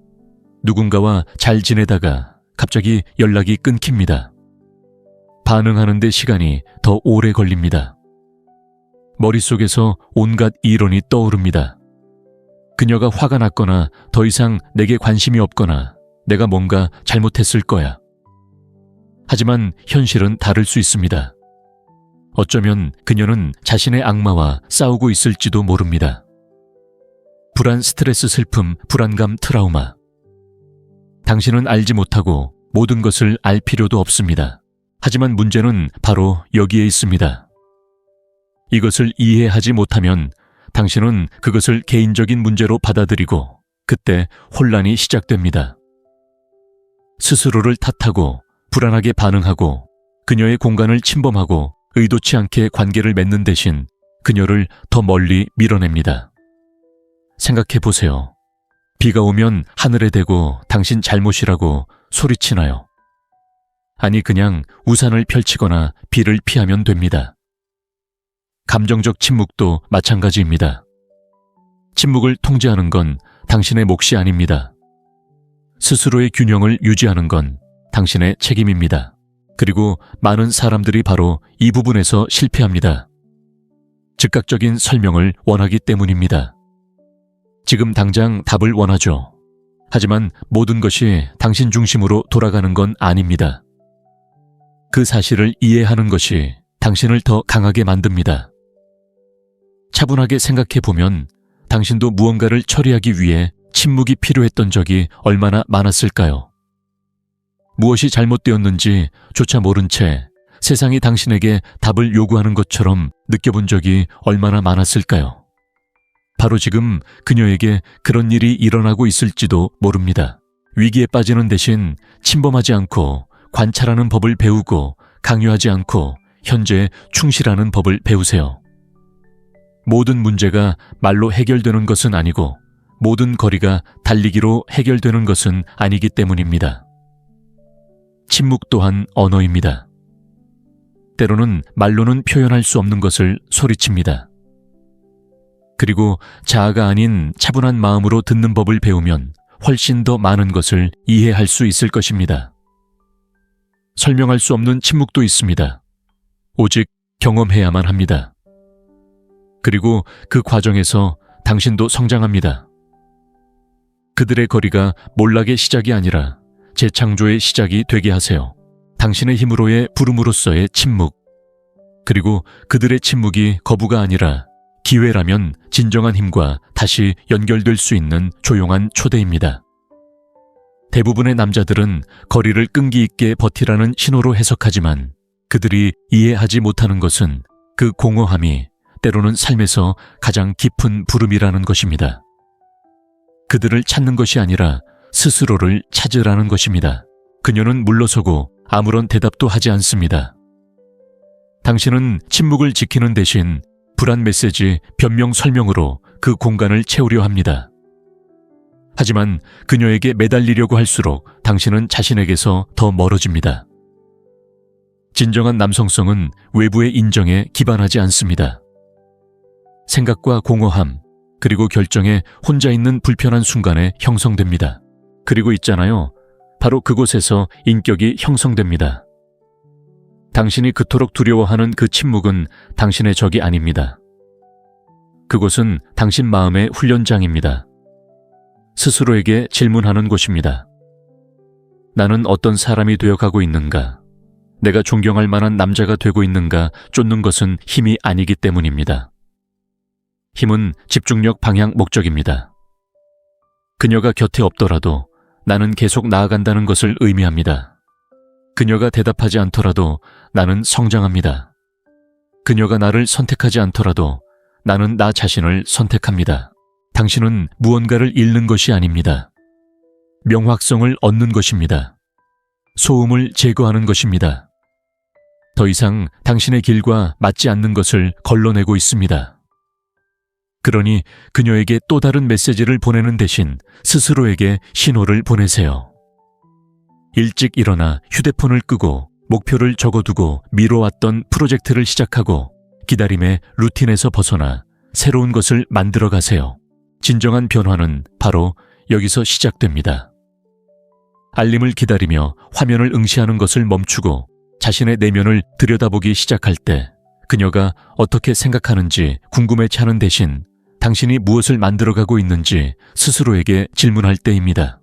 누군가와 잘 지내다가 갑자기 연락이 끊깁니다. 반응하는 데 시간이 더 오래 걸립니다. 머릿속에서 온갖 이론이 떠오릅니다. 그녀가 화가 났거나 더 이상 내게 관심이 없거나 내가 뭔가 잘못했을 거야. 하지만 현실은 다를 수 있습니다. 어쩌면 그녀는 자신의 악마와 싸우고 있을지도 모릅니다. 불안, 스트레스, 슬픔, 불안감, 트라우마. 당신은 알지 못하고 모든 것을 알 필요도 없습니다. 하지만 문제는 바로 여기에 있습니다. 이것을 이해하지 못하면 당신은 그것을 개인적인 문제로 받아들이고 그때 혼란이 시작됩니다. 스스로를 탓하고 불안하게 반응하고 그녀의 공간을 침범하고 의도치 않게 관계를 맺는 대신 그녀를 더 멀리 밀어냅니다. 생각해 보세요. 비가 오면 하늘에 대고 당신 잘못이라고 소리치나요? 아니 그냥 우산을 펼치거나 비를 피하면 됩니다. 감정적 침묵도 마찬가지입니다. 침묵을 통제하는 건 당신의 몫이 아닙니다. 스스로의 균형을 유지하는 건 당신의 책임입니다. 그리고 많은 사람들이 바로 이 부분에서 실패합니다. 즉각적인 설명을 원하기 때문입니다. 지금 당장 답을 원하죠. 하지만 모든 것이 당신 중심으로 돌아가는 건 아닙니다. 그 사실을 이해하는 것이 당신을 더 강하게 만듭니다. 차분하게 생각해 보면 당신도 무언가를 처리하기 위해 침묵이 필요했던 적이 얼마나 많았을까요? 무엇이 잘못되었는지 조차 모른 채 세상이 당신에게 답을 요구하는 것처럼 느껴본 적이 얼마나 많았을까요? 바로 지금 그녀에게 그런 일이 일어나고 있을지도 모릅니다. 위기에 빠지는 대신 침범하지 않고 관찰하는 법을 배우고 강요하지 않고 현재에 충실하는 법을 배우세요. 모든 문제가 말로 해결되는 것은 아니고 모든 거리가 달리기로 해결되는 것은 아니기 때문입니다. 침묵 또한 언어입니다. 때로는 말로는 표현할 수 없는 것을 소리칩니다. 그리고 자아가 아닌 차분한 마음으로 듣는 법을 배우면 훨씬 더 많은 것을 이해할 수 있을 것입니다. 설명할 수 없는 침묵도 있습니다. 오직 경험해야만 합니다. 그리고 그 과정에서 당신도 성장합니다. 그들의 거리가 몰락의 시작이 아니라 재창조의 시작이 되게 하세요. 당신의 힘으로의 부름으로서의 침묵, 그리고 그들의 침묵이 거부가 아니라 기회라면 진정한 힘과 다시 연결될 수 있는 조용한 초대입니다. 대부분의 남자들은 거리를 끈기 있게 버티라는 신호로 해석하지만 그들이 이해하지 못하는 것은 그 공허함이 때로는 삶에서 가장 깊은 부름이라는 것입니다. 그들을 찾는 것이 아니라 스스로를 찾으라는 것입니다. 그녀는 물러서고 아무런 대답도 하지 않습니다. 당신은 침묵을 지키는 대신 불안 메시지, 변명 설명으로 그 공간을 채우려 합니다. 하지만 그녀에게 매달리려고 할수록 당신은 자신에게서 더 멀어집니다. 진정한 남성성은 외부의 인정에 기반하지 않습니다. 생각과 공허함, 그리고 결정에 혼자 있는 불편한 순간에 형성됩니다. 그리고 있잖아요. 바로 그곳에서 인격이 형성됩니다. 당신이 그토록 두려워하는 그 침묵은 당신의 적이 아닙니다. 그곳은 당신 마음의 훈련장입니다. 스스로에게 질문하는 곳입니다. 나는 어떤 사람이 되어가고 있는가? 내가 존경할 만한 남자가 되고 있는가 쫓는 것은 힘이 아니기 때문입니다. 힘은 집중력, 방향, 목적입니다. 그녀가 곁에 없더라도 나는 계속 나아간다는 것을 의미합니다. 그녀가 대답하지 않더라도 나는 성장합니다. 그녀가 나를 선택하지 않더라도 나는 나 자신을 선택합니다. 당신은 무언가를 잃는 것이 아닙니다. 명확성을 얻는 것입니다. 소음을 제거하는 것입니다. 더 이상 당신의 길과 맞지 않는 것을 걸러내고 있습니다. 그러니 그녀에게 또 다른 메시지를 보내는 대신 스스로에게 신호를 보내세요. 일찍 일어나 휴대폰을 끄고 목표를 적어두고 미뤄왔던 프로젝트를 시작하고 기다림의 루틴에서 벗어나 새로운 것을 만들어 가세요. 진정한 변화는 바로 여기서 시작됩니다. 알림을 기다리며 화면을 응시하는 것을 멈추고 자신의 내면을 들여다보기 시작할 때 그녀가 어떻게 생각하는지 궁금해치 않은 대신 당신이 무엇을 만들어가고 있는지 스스로에게 질문할 때입니다.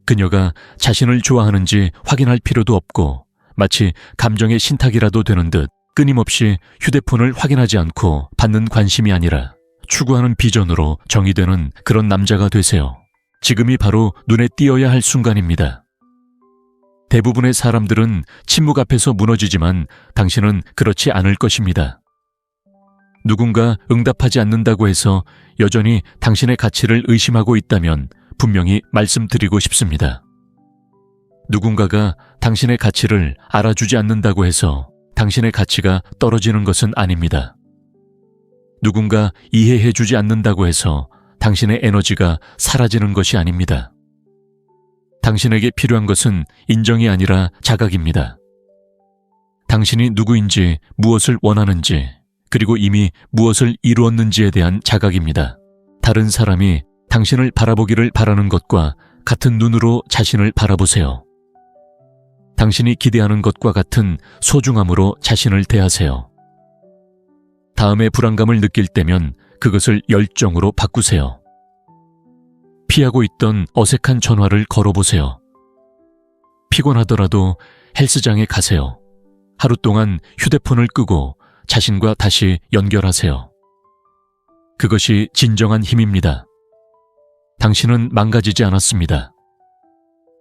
그녀가 자신을 좋아하는지 확인할 필요도 없고 마치 감정의 신탁이라도 되는 듯 끊임없이 휴대폰을 확인하지 않고 받는 관심이 아니라 추구하는 비전으로 정의되는 그런 남자가 되세요. 지금이 바로 눈에 띄어야 할 순간입니다. 대부분의 사람들은 침묵 앞에서 무너지지만 당신은 그렇지 않을 것입니다. 누군가 응답하지 않는다고 해서 여전히 당신의 가치를 의심하고 있다면 분명히 말씀드리고 싶습니다. 누군가가 당신의 가치를 알아주지 않는다고 해서 당신의 가치가 떨어지는 것은 아닙니다. 누군가 이해해주지 않는다고 해서 당신의 에너지가 사라지는 것이 아닙니다. 당신에게 필요한 것은 인정이 아니라 자각입니다. 당신이 누구인지, 무엇을 원하는지, 그리고 이미 무엇을 이루었는지에 대한 자각입니다. 다른 사람이 당신을 바라보기를 바라는 것과 같은 눈으로 자신을 바라보세요. 당신이 기대하는 것과 같은 소중함으로 자신을 대하세요. 다음에 불안감을 느낄 때면 그것을 열정으로 바꾸세요. 피하고 있던 어색한 전화를 걸어보세요. 피곤하더라도 헬스장에 가세요. 하루 동안 휴대폰을 끄고 자신과 다시 연결하세요. 그것이 진정한 힘입니다. 당신은 망가지지 않았습니다.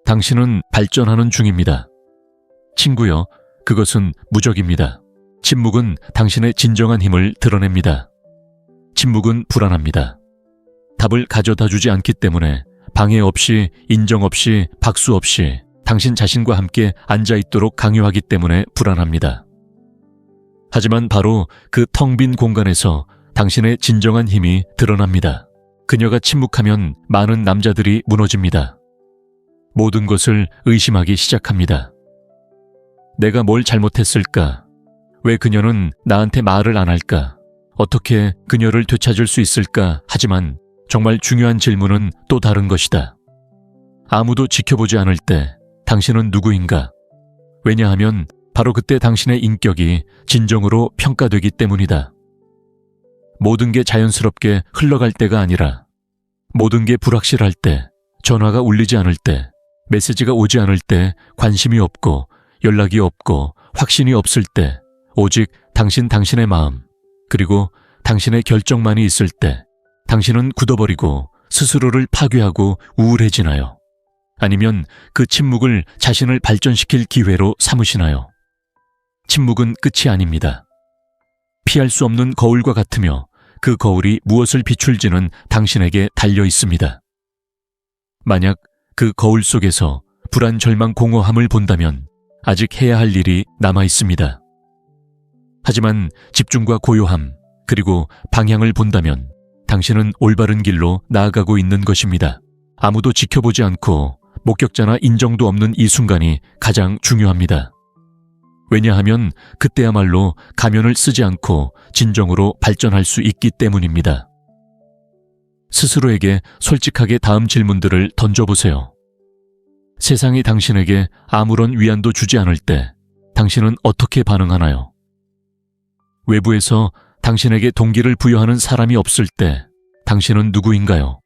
당신은 발전하는 중입니다. 친구여, 그것은 무적입니다. 침묵은 당신의 진정한 힘을 드러냅니다. 침묵은 불안합니다. 답을 가져다 주지 않기 때문에 방해 없이, 인정 없이, 박수 없이 당신 자신과 함께 앉아있도록 강요하기 때문에 불안합니다. 하지만 바로 그 텅 빈 공간에서 당신의 진정한 힘이 드러납니다. 그녀가 침묵하면 많은 남자들이 무너집니다. 모든 것을 의심하기 시작합니다. 내가 뭘 잘못했을까? 왜 그녀는 나한테 말을 안 할까? 어떻게 그녀를 되찾을 수 있을까? 하지만 정말 중요한 질문은 또 다른 것이다. 아무도 지켜보지 않을 때 당신은 누구인가? 왜냐하면 바로 그때 당신의 인격이 진정으로 평가되기 때문이다. 모든 게 자연스럽게 흘러갈 때가 아니라 모든 게 불확실할 때, 전화가 울리지 않을 때, 메시지가 오지 않을 때, 관심이 없고 연락이 없고 확신이 없을 때, 오직 당신의 마음, 그리고 당신의 결정만이 있을 때 당신은 굳어버리고 스스로를 파괴하고 우울해지나요? 아니면 그 침묵을 자신을 발전시킬 기회로 삼으시나요? 침묵은 끝이 아닙니다. 피할 수 없는 거울과 같으며 그 거울이 무엇을 비출지는 당신에게 달려 있습니다. 만약 그 거울 속에서 불안, 절망, 공허함을 본다면 아직 해야 할 일이 남아 있습니다. 하지만 집중과 고요함, 그리고 방향을 본다면 당신은 올바른 길로 나아가고 있는 것입니다. 아무도 지켜보지 않고 목격자나 인정도 없는 이 순간이 가장 중요합니다. 왜냐하면 그때야말로 가면을 쓰지 않고 진정으로 발전할 수 있기 때문입니다. 스스로에게 솔직하게 다음 질문들을 던져보세요. 세상이 당신에게 아무런 위안도 주지 않을 때 당신은 어떻게 반응하나요? 외부에서 당신에게 동기를 부여하는 사람이 없을 때 당신은 누구인가요?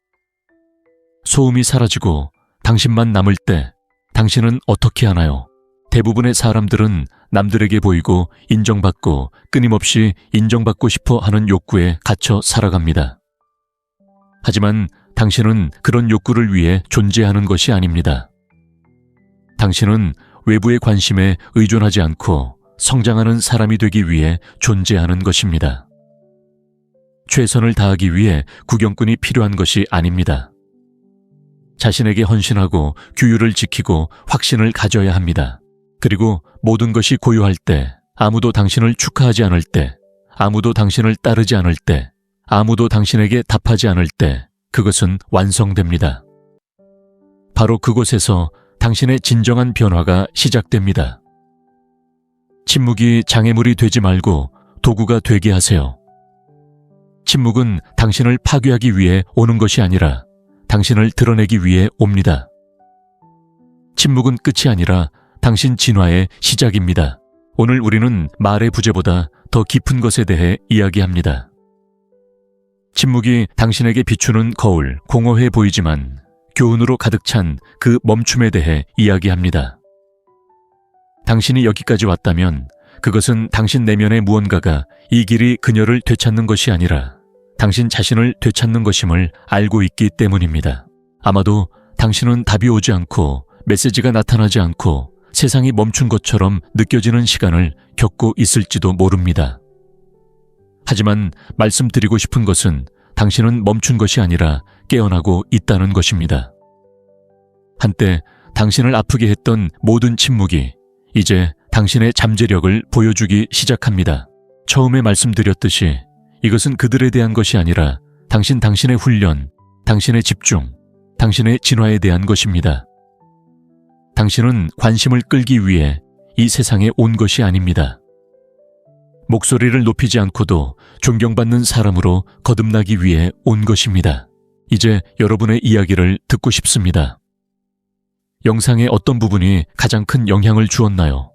소음이 사라지고 당신만 남을 때 당신은 어떻게 하나요? 대부분의 사람들은 남들에게 보이고 인정받고 끊임없이 인정받고 싶어 하는 욕구에 갇혀 살아갑니다. 하지만 당신은 그런 욕구를 위해 존재하는 것이 아닙니다. 당신은 외부의 관심에 의존하지 않고 성장하는 사람이 되기 위해 존재하는 것입니다. 최선을 다하기 위해 구경꾼이 필요한 것이 아닙니다. 자신에게 헌신하고 규율을 지키고 확신을 가져야 합니다. 그리고 모든 것이 고요할 때, 아무도 당신을 축하하지 않을 때, 아무도 당신을 따르지 않을 때, 아무도 당신에게 답하지 않을 때 그것은 완성됩니다. 바로 그곳에서 당신의 진정한 변화가 시작됩니다. 침묵이 장애물이 되지 말고 도구가 되게 하세요. 침묵은 당신을 파괴하기 위해 오는 것이 아니라 당신을 드러내기 위해 옵니다. 침묵은 끝이 아니라 당신 진화의 시작입니다. 오늘 우리는 말의 부재보다 더 깊은 것에 대해 이야기합니다. 침묵이 당신에게 비추는 거울, 공허해 보이지만 교훈으로 가득 찬 그 멈춤에 대해 이야기합니다. 당신이 여기까지 왔다면 그것은 당신 내면의 무언가가 이 길이 그녀를 되찾는 것이 아니라 당신 자신을 되찾는 것임을 알고 있기 때문입니다. 아마도 당신은 답이 오지 않고 메시지가 나타나지 않고 세상이 멈춘 것처럼 느껴지는 시간을 겪고 있을지도 모릅니다. 하지만 말씀드리고 싶은 것은 당신은 멈춘 것이 아니라 깨어나고 있다는 것입니다. 한때 당신을 아프게 했던 모든 침묵이 이제 당신의 잠재력을 보여주기 시작합니다. 처음에 말씀드렸듯이 이것은 그들에 대한 것이 아니라 당신의 훈련, 당신의 집중, 당신의 진화에 대한 것입니다. 당신은 관심을 끌기 위해 이 세상에 온 것이 아닙니다. 목소리를 높이지 않고도 존경받는 사람으로 거듭나기 위해 온 것입니다. 이제 여러분의 이야기를 듣고 싶습니다. 영상의 어떤 부분이 가장 큰 영향을 주었나요?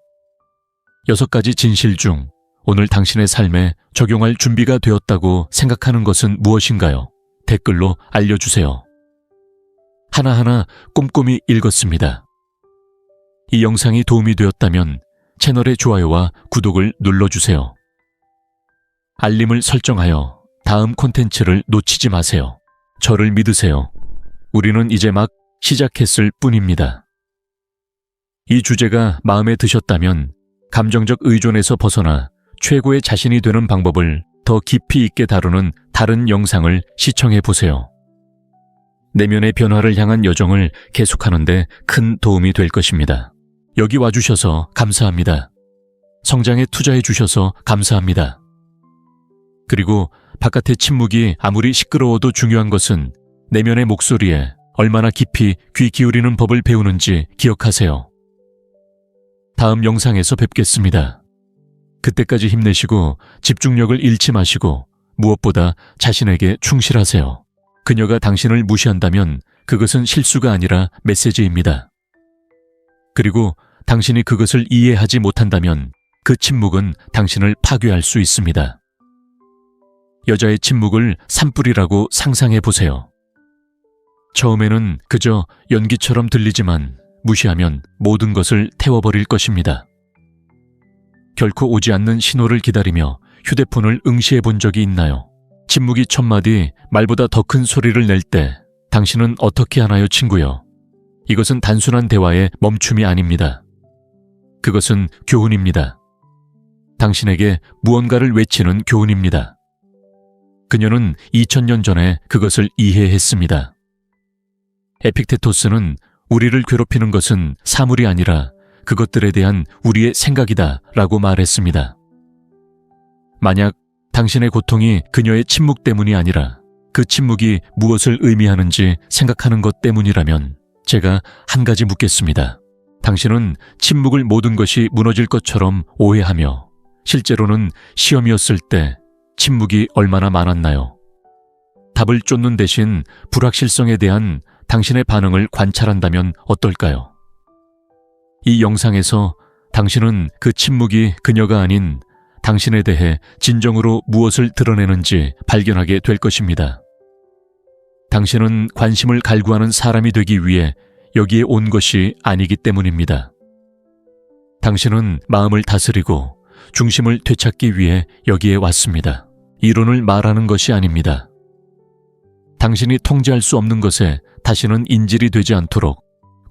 6가지 진실 중 오늘 당신의 삶에 적용할 준비가 되었다고 생각하는 것은 무엇인가요? 댓글로 알려주세요. 하나하나 꼼꼼히 읽었습니다. 이 영상이 도움이 되었다면 채널의 좋아요와 구독을 눌러주세요. 알림을 설정하여 다음 콘텐츠를 놓치지 마세요. 저를 믿으세요. 우리는 이제 막 시작했을 뿐입니다. 이 주제가 마음에 드셨다면 감정적 의존에서 벗어나 최고의 자신이 되는 방법을 더 깊이 있게 다루는 다른 영상을 시청해 보세요. 내면의 변화를 향한 여정을 계속하는데 큰 도움이 될 것입니다. 여기 와주셔서 감사합니다. 성장에 투자해 주셔서 감사합니다. 그리고 바깥의 침묵이 아무리 시끄러워도 중요한 것은 내면의 목소리에 얼마나 깊이 귀 기울이는 법을 배우는지 기억하세요. 다음 영상에서 뵙겠습니다. 그때까지 힘내시고 집중력을 잃지 마시고 무엇보다 자신에게 충실하세요. 그녀가 당신을 무시한다면 그것은 실수가 아니라 메시지입니다. 그리고 당신이 그것을 이해하지 못한다면 그 침묵은 당신을 파괴할 수 있습니다. 여자의 침묵을 산불이라고 상상해 보세요. 처음에는 그저 연기처럼 들리지만 무시하면 모든 것을 태워버릴 것입니다. 결코 오지 않는 신호를 기다리며 휴대폰을 응시해 본 적이 있나요? 침묵이 첫마디 말보다 더 큰 소리를 낼 때 당신은 어떻게 하나요, 친구요? 이것은 단순한 대화의 멈춤이 아닙니다. 그것은 교훈입니다. 당신에게 무언가를 외치는 교훈입니다. 그녀는 2000년 전에 그것을 이해했습니다. 에픽테토스는 우리를 괴롭히는 것은 사물이 아니라 그것들에 대한 우리의 생각이다 라고 말했습니다. 만약 당신의 고통이 그녀의 침묵 때문이 아니라 그 침묵이 무엇을 의미하는지 생각하는 것 때문이라면 제가 한 가지 묻겠습니다. 당신은 침묵을 모든 것이 무너질 것처럼 오해하며 실제로는 시험이었을 때 침묵이 얼마나 많았나요? 답을 쫓는 대신 불확실성에 대한 당신의 반응을 관찰한다면 어떨까요? 이 영상에서 당신은 그 침묵이 그녀가 아닌 당신에 대해 진정으로 무엇을 드러내는지 발견하게 될 것입니다. 당신은 관심을 갈구하는 사람이 되기 위해 여기에 온 것이 아니기 때문입니다. 당신은 마음을 다스리고 중심을 되찾기 위해 여기에 왔습니다. 이론을 말하는 것이 아닙니다. 당신이 통제할 수 없는 것에 다시는 인질이 되지 않도록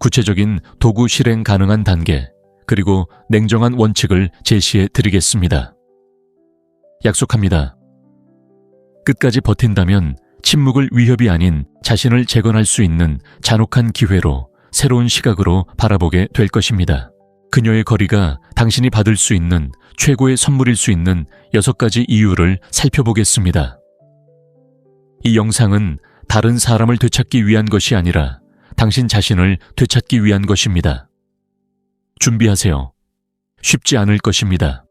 구체적인 도구 실행 가능한 단계, 그리고 냉정한 원칙을 제시해 드리겠습니다. 약속합니다. 끝까지 버틴다면 침묵을 위협이 아닌 자신을 재건할 수 있는 잔혹한 기회로 새로운 시각으로 바라보게 될 것입니다. 그녀의 거리가 당신이 받을 수 있는 최고의 선물일 수 있는 6가지 이유를 살펴보겠습니다. 이 영상은 다른 사람을 되찾기 위한 것이 아니라 당신 자신을 되찾기 위한 것입니다. 준비하세요. 쉽지 않을 것입니다.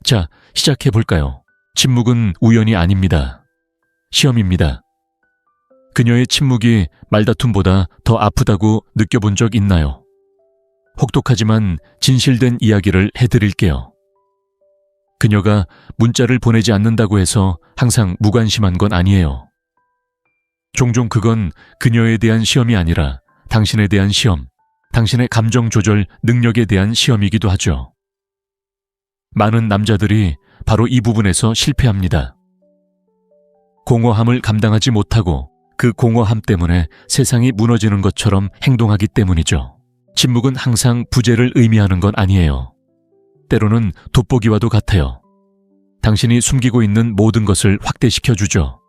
자, 시작해볼까요? 침묵은 우연이 아닙니다. 시험입니다. 그녀의 침묵이 말다툼보다 더 아프다고 느껴본 적 있나요? 혹독하지만 진실된 이야기를 해드릴게요. 그녀가 문자를 보내지 않는다고 해서 항상 무관심한 건 아니에요. 종종 그건 그녀에 대한 시험이 아니라 당신에 대한 시험, 당신의 감정 조절 능력에 대한 시험이기도 하죠. 많은 남자들이 바로 이 부분에서 실패합니다. 공허함을 감당하지 못하고 그 공허함 때문에 세상이 무너지는 것처럼 행동하기 때문이죠. 침묵은 항상 부재를 의미하는 건 아니에요. 때로는 돋보기와도 같아요. 당신이 숨기고 있는 모든 것을 확대시켜주죠.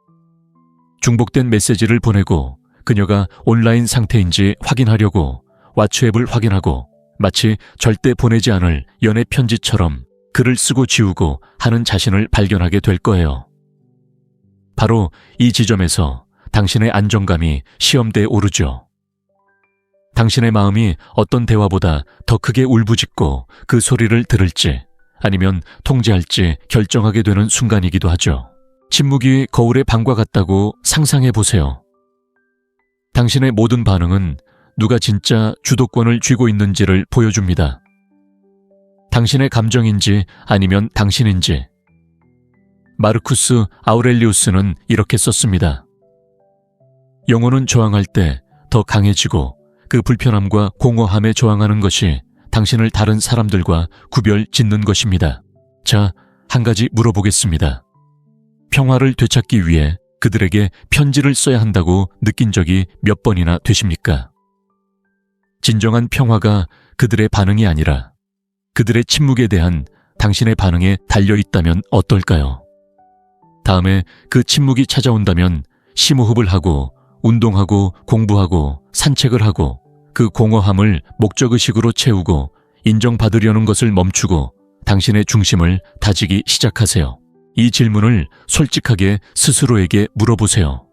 중복된 메시지를 보내고 그녀가 온라인 상태인지 확인하려고 왓츠앱을 확인하고 마치 절대 보내지 않을 연애 편지처럼 글을 쓰고 지우고 하는 자신을 발견하게 될 거예요. 바로 이 지점에서 당신의 안정감이 시험대에 오르죠. 당신의 마음이 어떤 대화보다 더 크게 울부짖고 그 소리를 들을지 아니면 통제할지 결정하게 되는 순간이기도 하죠. 침묵이 거울의 방과 같다고 상상해 보세요. 당신의 모든 반응은 누가 진짜 주도권을 쥐고 있는지를 보여줍니다. 당신의 감정인지 아니면 당신인지. 마르쿠스 아우렐리우스는 이렇게 썼습니다. 영혼은 저항할 때 더 강해지고 그 불편함과 공허함에 저항하는 것이 당신을 다른 사람들과 구별 짓는 것입니다. 자, 한 가지 물어보겠습니다. 평화를 되찾기 위해 그들에게 편지를 써야 한다고 느낀 적이 몇 번이나 되십니까? 진정한 평화가 그들의 반응이 아니라 그들의 침묵에 대한 당신의 반응에 달려있다면 어떨까요? 다음에 그 침묵이 찾아온다면 심호흡을 하고 운동하고 공부하고 산책을 하고 그 공허함을 목적의식으로 채우고 인정받으려는 것을 멈추고 당신의 중심을 다지기 시작하세요. 이 질문을 솔직하게 스스로에게 물어보세요.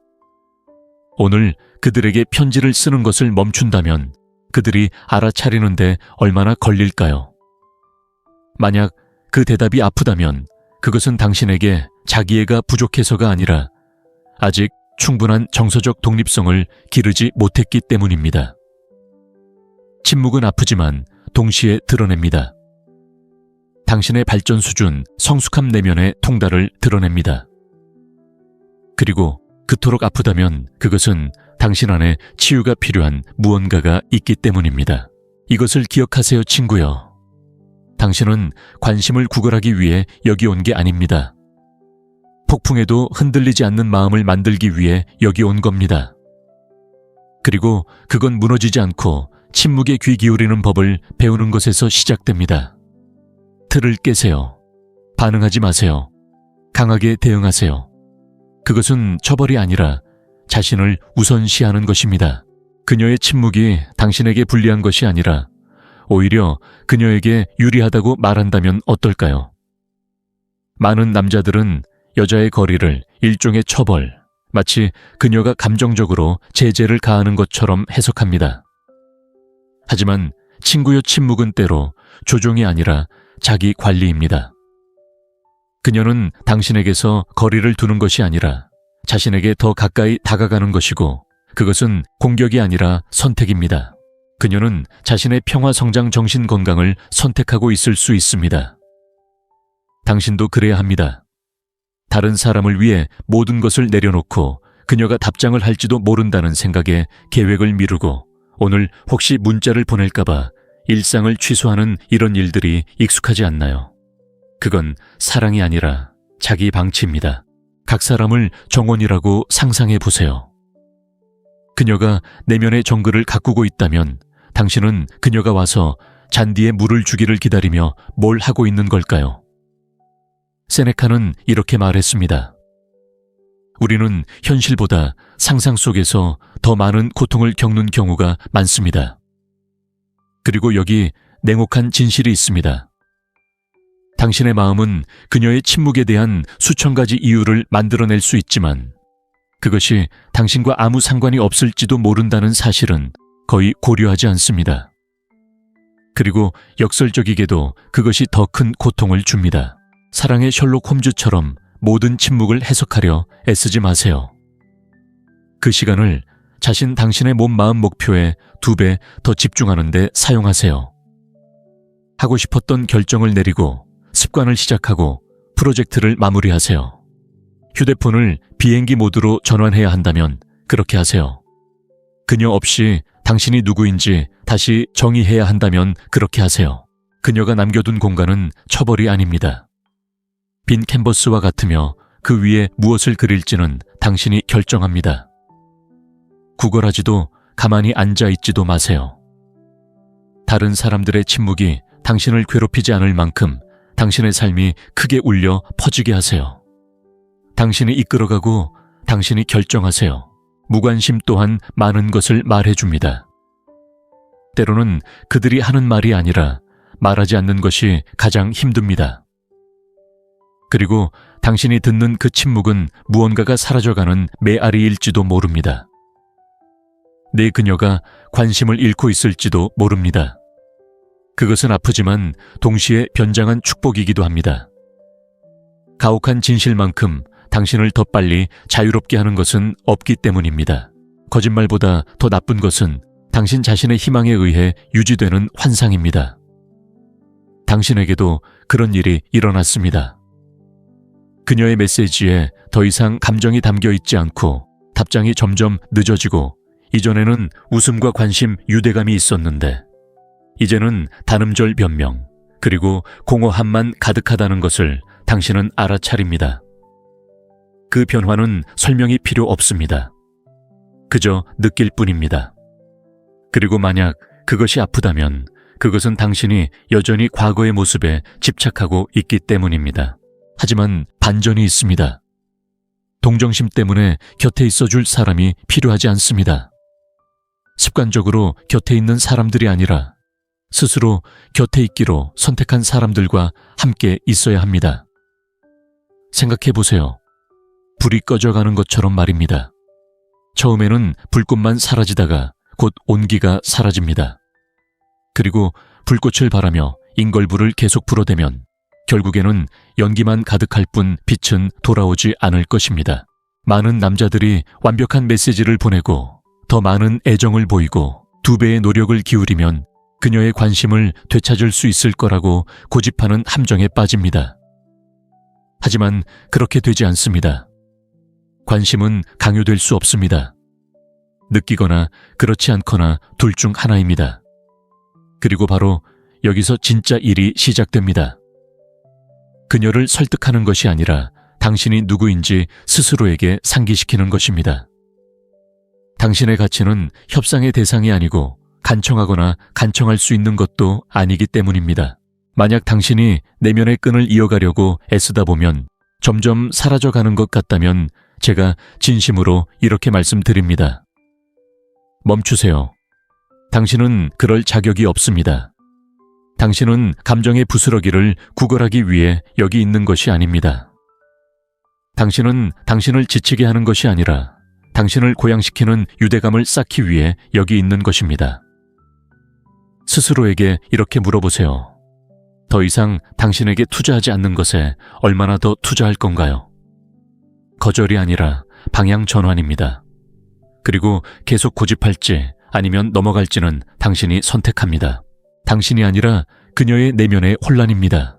오늘 그들에게 편지를 쓰는 것을 멈춘다면 그들이 알아차리는데 얼마나 걸릴까요? 만약 그 대답이 아프다면 그것은 당신에게 자기애가 부족해서가 아니라 아직 충분한 정서적 독립성을 기르지 못했기 때문입니다. 침묵은 아프지만 동시에 드러냅니다. 당신의 발전 수준, 성숙함 내면의 통달을 드러냅니다. 그리고 그토록 아프다면 그것은 당신 안에 치유가 필요한 무언가가 있기 때문입니다. 이것을 기억하세요, 친구요. 당신은 관심을 구걸하기 위해 여기 온 게 아닙니다. 폭풍에도 흔들리지 않는 마음을 만들기 위해 여기 온 겁니다. 그리고 그건 무너지지 않고 침묵에 귀 기울이는 법을 배우는 것에서 시작됩니다. 틀을 깨세요. 반응하지 마세요. 강하게 대응하세요. 그것은 처벌이 아니라 자신을 우선시하는 것입니다. 그녀의 침묵이 당신에게 불리한 것이 아니라 오히려 그녀에게 유리하다고 말한다면 어떨까요? 많은 남자들은 여자의 거리를 일종의 처벌, 마치 그녀가 감정적으로 제재를 가하는 것처럼 해석합니다. 하지만 친구여 침묵은 때로 조종이 아니라 자기 관리입니다. 그녀는 당신에게서 거리를 두는 것이 아니라 자신에게 더 가까이 다가가는 것이고, 그것은 공격이 아니라 선택입니다. 그녀는 자신의 평화 성장 정신 건강을 선택하고 있을 수 있습니다. 당신도 그래야 합니다. 다른 사람을 위해 모든 것을 내려놓고 그녀가 답장을 할지도 모른다는 생각에 계획을 미루고, 오늘 혹시 문자를 보낼까봐 일상을 취소하는 이런 일들이 익숙하지 않나요? 그건 사랑이 아니라 자기 방치입니다. 각 사람을 정원이라고 상상해 보세요. 그녀가 내면의 정글을 가꾸고 있다면 당신은 그녀가 와서 잔디에 물을 주기를 기다리며 뭘 하고 있는 걸까요? 세네카는 이렇게 말했습니다. 우리는 현실보다 상상 속에서 더 많은 고통을 겪는 경우가 많습니다. 그리고 여기 냉혹한 진실이 있습니다. 당신의 마음은 그녀의 침묵에 대한 수천 가지 이유를 만들어낼 수 있지만, 그것이 당신과 아무 상관이 없을지도 모른다는 사실은 거의 고려하지 않습니다. 그리고 역설적이게도 그것이 더 큰 고통을 줍니다. 사랑의 셜록 홈즈처럼 모든 침묵을 해석하려 애쓰지 마세요. 그 시간을 당신의 몸 마음 목표에 2배 더 집중하는 데 사용하세요. 하고 싶었던 결정을 내리고 습관을 시작하고 프로젝트를 마무리하세요. 휴대폰을 비행기 모드로 전환해야 한다면 그렇게 하세요. 그녀 없이 당신이 누구인지 다시 정의해야 한다면 그렇게 하세요. 그녀가 남겨둔 공간은 처벌이 아닙니다. 빈 캔버스와 같으며 그 위에 무엇을 그릴지는 당신이 결정합니다. 구걸하지도 가만히 앉아있지도 마세요. 다른 사람들의 침묵이 당신을 괴롭히지 않을 만큼 당신의 삶이 크게 울려 퍼지게 하세요. 당신이 이끌어가고 당신이 결정하세요. 무관심 또한 많은 것을 말해줍니다. 때로는 그들이 하는 말이 아니라 말하지 않는 것이 가장 힘듭니다. 그리고 당신이 듣는 그 침묵은 무언가가 사라져가는 메아리일지도 모릅니다. 내 그녀가 관심을 잃고 있을지도 모릅니다. 그것은 아프지만 동시에 변장한 축복이기도 합니다. 가혹한 진실만큼 당신을 더 빨리 자유롭게 하는 것은 없기 때문입니다. 거짓말보다 더 나쁜 것은 당신 자신의 희망에 의해 유지되는 환상입니다. 당신에게도 그런 일이 일어났습니다. 그녀의 메시지에 더 이상 감정이 담겨 있지 않고 답장이 점점 늦어지고, 이전에는 웃음과 관심, 유대감이 있었는데 이제는 단음절 변명, 그리고 공허함만 가득하다는 것을 당신은 알아차립니다. 그 변화는 설명이 필요 없습니다. 그저 느낄 뿐입니다. 그리고 만약 그것이 아프다면 그것은 당신이 여전히 과거의 모습에 집착하고 있기 때문입니다. 하지만 반전이 있습니다. 동정심 때문에 곁에 있어줄 사람이 필요하지 않습니다. 습관적으로 곁에 있는 사람들이 아니라 스스로 곁에 있기로 선택한 사람들과 함께 있어야 합니다. 생각해보세요. 불이 꺼져가는 것처럼 말입니다. 처음에는 불꽃만 사라지다가 곧 온기가 사라집니다. 그리고 불꽃을 바라며 인걸불을 계속 불어대면 결국에는 연기만 가득할 뿐 빛은 돌아오지 않을 것입니다. 많은 남자들이 완벽한 메시지를 보내고 더 많은 애정을 보이고 2배의 노력을 기울이면 그녀의 관심을 되찾을 수 있을 거라고 고집하는 함정에 빠집니다. 하지만 그렇게 되지 않습니다. 관심은 강요될 수 없습니다. 느끼거나 그렇지 않거나 둘 중 하나입니다. 그리고 바로 여기서 진짜 일이 시작됩니다. 그녀를 설득하는 것이 아니라 당신이 누구인지 스스로에게 상기시키는 것입니다. 당신의 가치는 협상의 대상이 아니고 간청하거나 간청할 수 있는 것도 아니기 때문입니다. 만약 당신이 내면의 끈을 이어가려고 애쓰다 보면 점점 사라져가는 것 같다면 제가 진심으로 이렇게 말씀드립니다. 멈추세요. 당신은 그럴 자격이 없습니다. 당신은 감정의 부스러기를 구걸하기 위해 여기 있는 것이 아닙니다. 당신은 당신을 지치게 하는 것이 아니라 당신을 고양시키는 유대감을 쌓기 위해 여기 있는 것입니다. 스스로에게 이렇게 물어보세요. 더 이상 당신에게 투자하지 않는 것에 얼마나 더 투자할 건가요? 거절이 아니라 방향 전환입니다. 그리고 계속 고집할지 아니면 넘어갈지는 당신이 선택합니다. 당신이 아니라 그녀의 내면의 혼란입니다.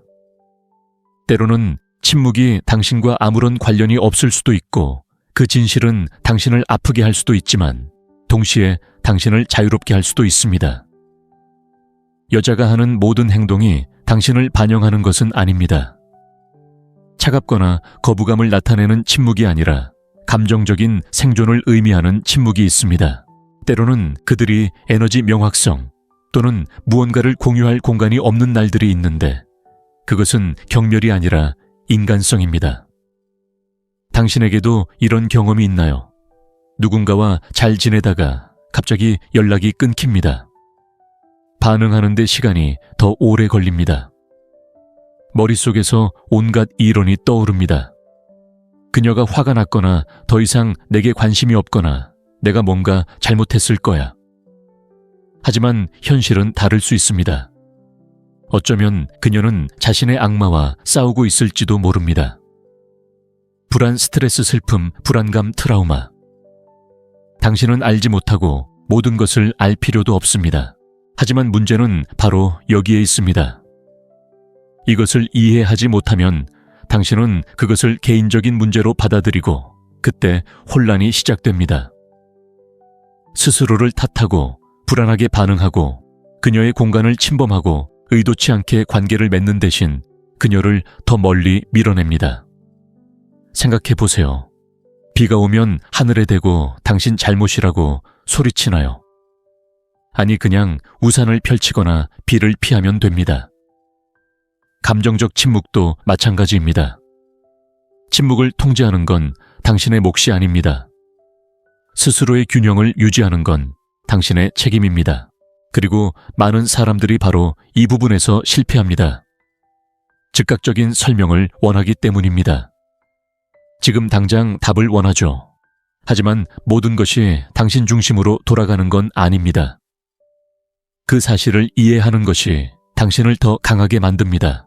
때로는 침묵이 당신과 아무런 관련이 없을 수도 있고 그 진실은 당신을 아프게 할 수도 있지만 동시에 당신을 자유롭게 할 수도 있습니다. 여자가 하는 모든 행동이 당신을 반영하는 것은 아닙니다. 차갑거나 거부감을 나타내는 침묵이 아니라 감정적인 생존을 의미하는 침묵이 있습니다. 때로는 그들이 에너지 명확성 또는 무언가를 공유할 공간이 없는 날들이 있는데 그것은 경멸이 아니라 인간성입니다. 당신에게도 이런 경험이 있나요? 누군가와 잘 지내다가 갑자기 연락이 끊깁니다. 반응하는 데 시간이 더 오래 걸립니다. 머릿속에서 온갖 이론이 떠오릅니다. 그녀가 화가 났거나 더 이상 내게 관심이 없거나 내가 뭔가 잘못했을 거야. 하지만 현실은 다를 수 있습니다. 어쩌면 그녀는 자신의 악마와 싸우고 있을지도 모릅니다. 불안, 스트레스, 슬픔, 불안감, 트라우마. 당신은 알지 못하고 모든 것을 알 필요도 없습니다. 하지만 문제는 바로 여기에 있습니다. 이것을 이해하지 못하면 당신은 그것을 개인적인 문제로 받아들이고 그때 혼란이 시작됩니다. 스스로를 탓하고 불안하게 반응하고 그녀의 공간을 침범하고 의도치 않게 관계를 맺는 대신 그녀를 더 멀리 밀어냅니다. 생각해 보세요. 비가 오면 하늘에 대고 당신 잘못이라고 소리치나요? 아니 그냥 우산을 펼치거나 비를 피하면 됩니다. 감정적 침묵도 마찬가지입니다. 침묵을 통제하는 건 당신의 몫이 아닙니다. 스스로의 균형을 유지하는 건 당신의 책임입니다. 그리고 많은 사람들이 바로 이 부분에서 실패합니다. 즉각적인 설명을 원하기 때문입니다. 지금 당장 답을 원하죠. 하지만 모든 것이 당신 중심으로 돌아가는 건 아닙니다. 그 사실을 이해하는 것이 당신을 더 강하게 만듭니다.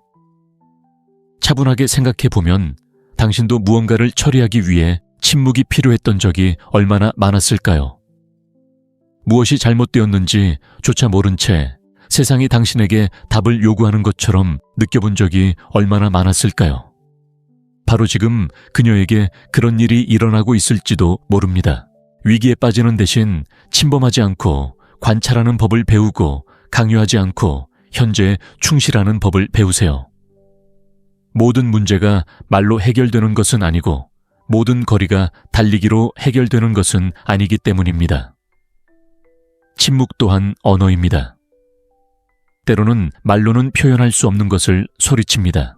차분하게 생각해 보면 당신도 무언가를 처리하기 위해 침묵이 필요했던 적이 얼마나 많았을까요? 무엇이 잘못되었는지 조차 모른 채 세상이 당신에게 답을 요구하는 것처럼 느껴본 적이 얼마나 많았을까요? 바로 지금 그녀에게 그런 일이 일어나고 있을지도 모릅니다. 위기에 빠지는 대신 침범하지 않고 관찰하는 법을 배우고 강요하지 않고 현재에 충실하는 법을 배우세요. 모든 문제가 말로 해결되는 것은 아니고 모든 거리가 달리기로 해결되는 것은 아니기 때문입니다. 침묵 또한 언어입니다. 때로는 말로는 표현할 수 없는 것을 소리칩니다.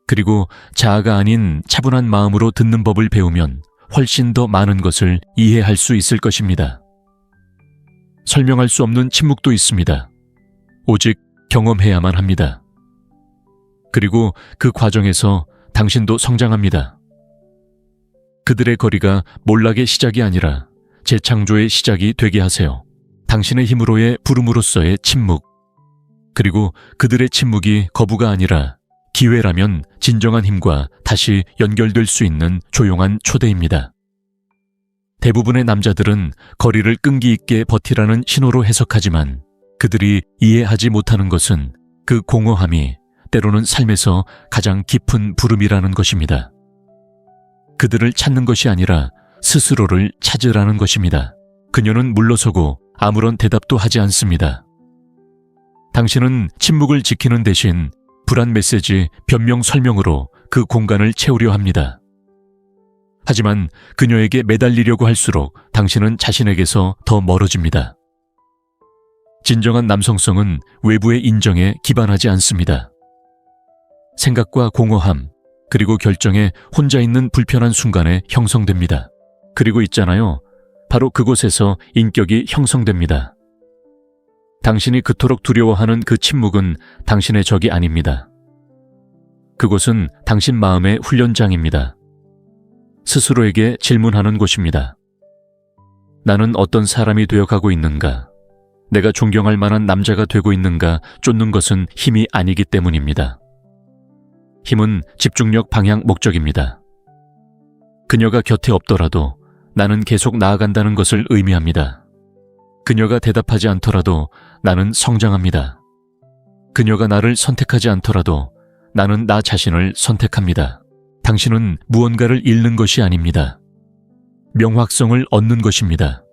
그리고 자아가 아닌 차분한 마음으로 듣는 법을 배우면 훨씬 더 많은 것을 이해할 수 있을 것입니다. 설명할 수 없는 침묵도 있습니다. 오직 경험해야만 합니다. 그리고 그 과정에서 당신도 성장합니다. 그들의 거리가 몰락의 시작이 아니라 재창조의 시작이 되게 하세요. 당신의 힘으로의 부름으로서의 침묵, 그리고 그들의 침묵이 거부가 아니라 기회라면 진정한 힘과 다시 연결될 수 있는 조용한 초대입니다. 대부분의 남자들은 거리를 끈기 있게 버티라는 신호로 해석하지만 그들이 이해하지 못하는 것은 그 공허함이 때로는 삶에서 가장 깊은 부름이라는 것입니다. 그들을 찾는 것이 아니라 스스로를 찾으라는 것입니다. 그녀는 물러서고 아무런 대답도 하지 않습니다. 당신은 침묵을 지키는 대신 불안 메시지, 변명 설명으로 그 공간을 채우려 합니다. 하지만 그녀에게 매달리려고 할수록 당신은 자신에게서 더 멀어집니다. 진정한 남성성은 외부의 인정에 기반하지 않습니다. 생각과 공허함, 그리고 결정에 혼자 있는 불편한 순간에 형성됩니다. 그리고 있잖아요. 바로 그곳에서 인격이 형성됩니다. 당신이 그토록 두려워하는 그 침묵은 당신의 적이 아닙니다. 그곳은 당신 마음의 훈련장입니다. 스스로에게 질문하는 곳입니다. 나는 어떤 사람이 되어가고 있는가? 내가 존경할 만한 남자가 되고 있는가 쫓는 것은 힘이 아니기 때문입니다. 힘은 집중력, 방향, 목적입니다. 그녀가 곁에 없더라도 나는 계속 나아간다는 것을 의미합니다. 그녀가 대답하지 않더라도 나는 성장합니다. 그녀가 나를 선택하지 않더라도 나는 나 자신을 선택합니다. 당신은 무언가를 잃는 것이 아닙니다. 명확성을 얻는 것입니다.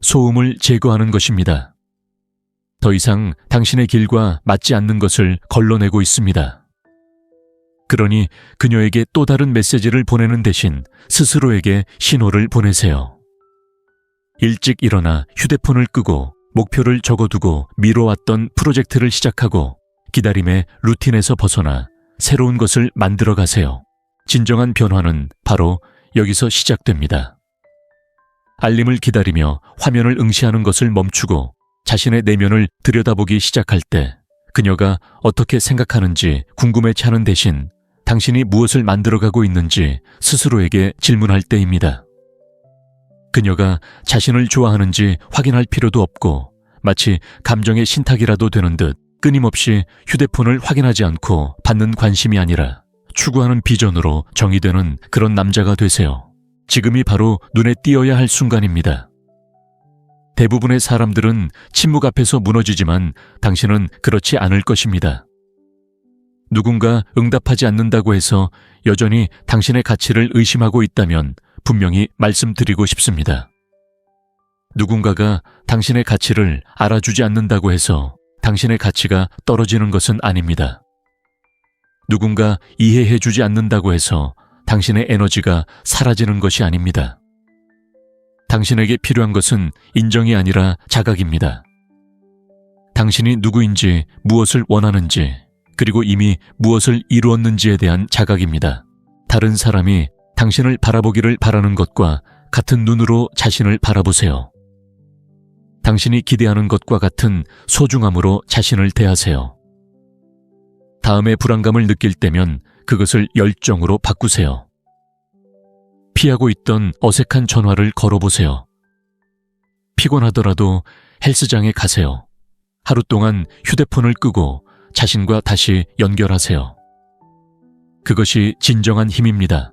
소음을 제거하는 것입니다. 더 이상 당신의 길과 맞지 않는 것을 걸러내고 있습니다. 그러니 그녀에게 또 다른 메시지를 보내는 대신 스스로에게 신호를 보내세요. 일찍 일어나 휴대폰을 끄고 목표를 적어두고 미뤄왔던 프로젝트를 시작하고 기다림의 루틴에서 벗어나 새로운 것을 만들어 가세요. 진정한 변화는 바로 여기서 시작됩니다. 알림을 기다리며 화면을 응시하는 것을 멈추고 자신의 내면을 들여다보기 시작할 때 그녀가 어떻게 생각하는지 궁금해치 하는 대신 당신이 무엇을 만들어가고 있는지 스스로에게 질문할 때입니다. 그녀가 자신을 좋아하는지 확인할 필요도 없고 마치 감정의 신탁이라도 되는 듯 끊임없이 휴대폰을 확인하지 않고 받는 관심이 아니라 추구하는 비전으로 정의되는 그런 남자가 되세요. 지금이 바로 눈에 띄어야 할 순간입니다. 대부분의 사람들은 침묵 앞에서 무너지지만 당신은 그렇지 않을 것입니다. 누군가 응답하지 않는다고 해서 여전히 당신의 가치를 의심하고 있다면 분명히 말씀드리고 싶습니다. 누군가가 당신의 가치를 알아주지 않는다고 해서 당신의 가치가 떨어지는 것은 아닙니다. 누군가 이해해주지 않는다고 해서 당신의 에너지가 사라지는 것이 아닙니다. 당신에게 필요한 것은 인정이 아니라 자각입니다. 당신이 누구인지, 무엇을 원하는지, 그리고 이미 무엇을 이루었는지에 대한 자각입니다. 다른 사람이 당신을 바라보기를 바라는 것과 같은 눈으로 자신을 바라보세요. 당신이 기대하는 것과 같은 소중함으로 자신을 대하세요. 다음에 불안감을 느낄 때면 그것을 열정으로 바꾸세요. 피하고 있던 어색한 전화를 걸어보세요. 피곤하더라도 헬스장에 가세요. 하루 동안 휴대폰을 끄고 자신과 다시 연결하세요. 그것이 진정한 힘입니다.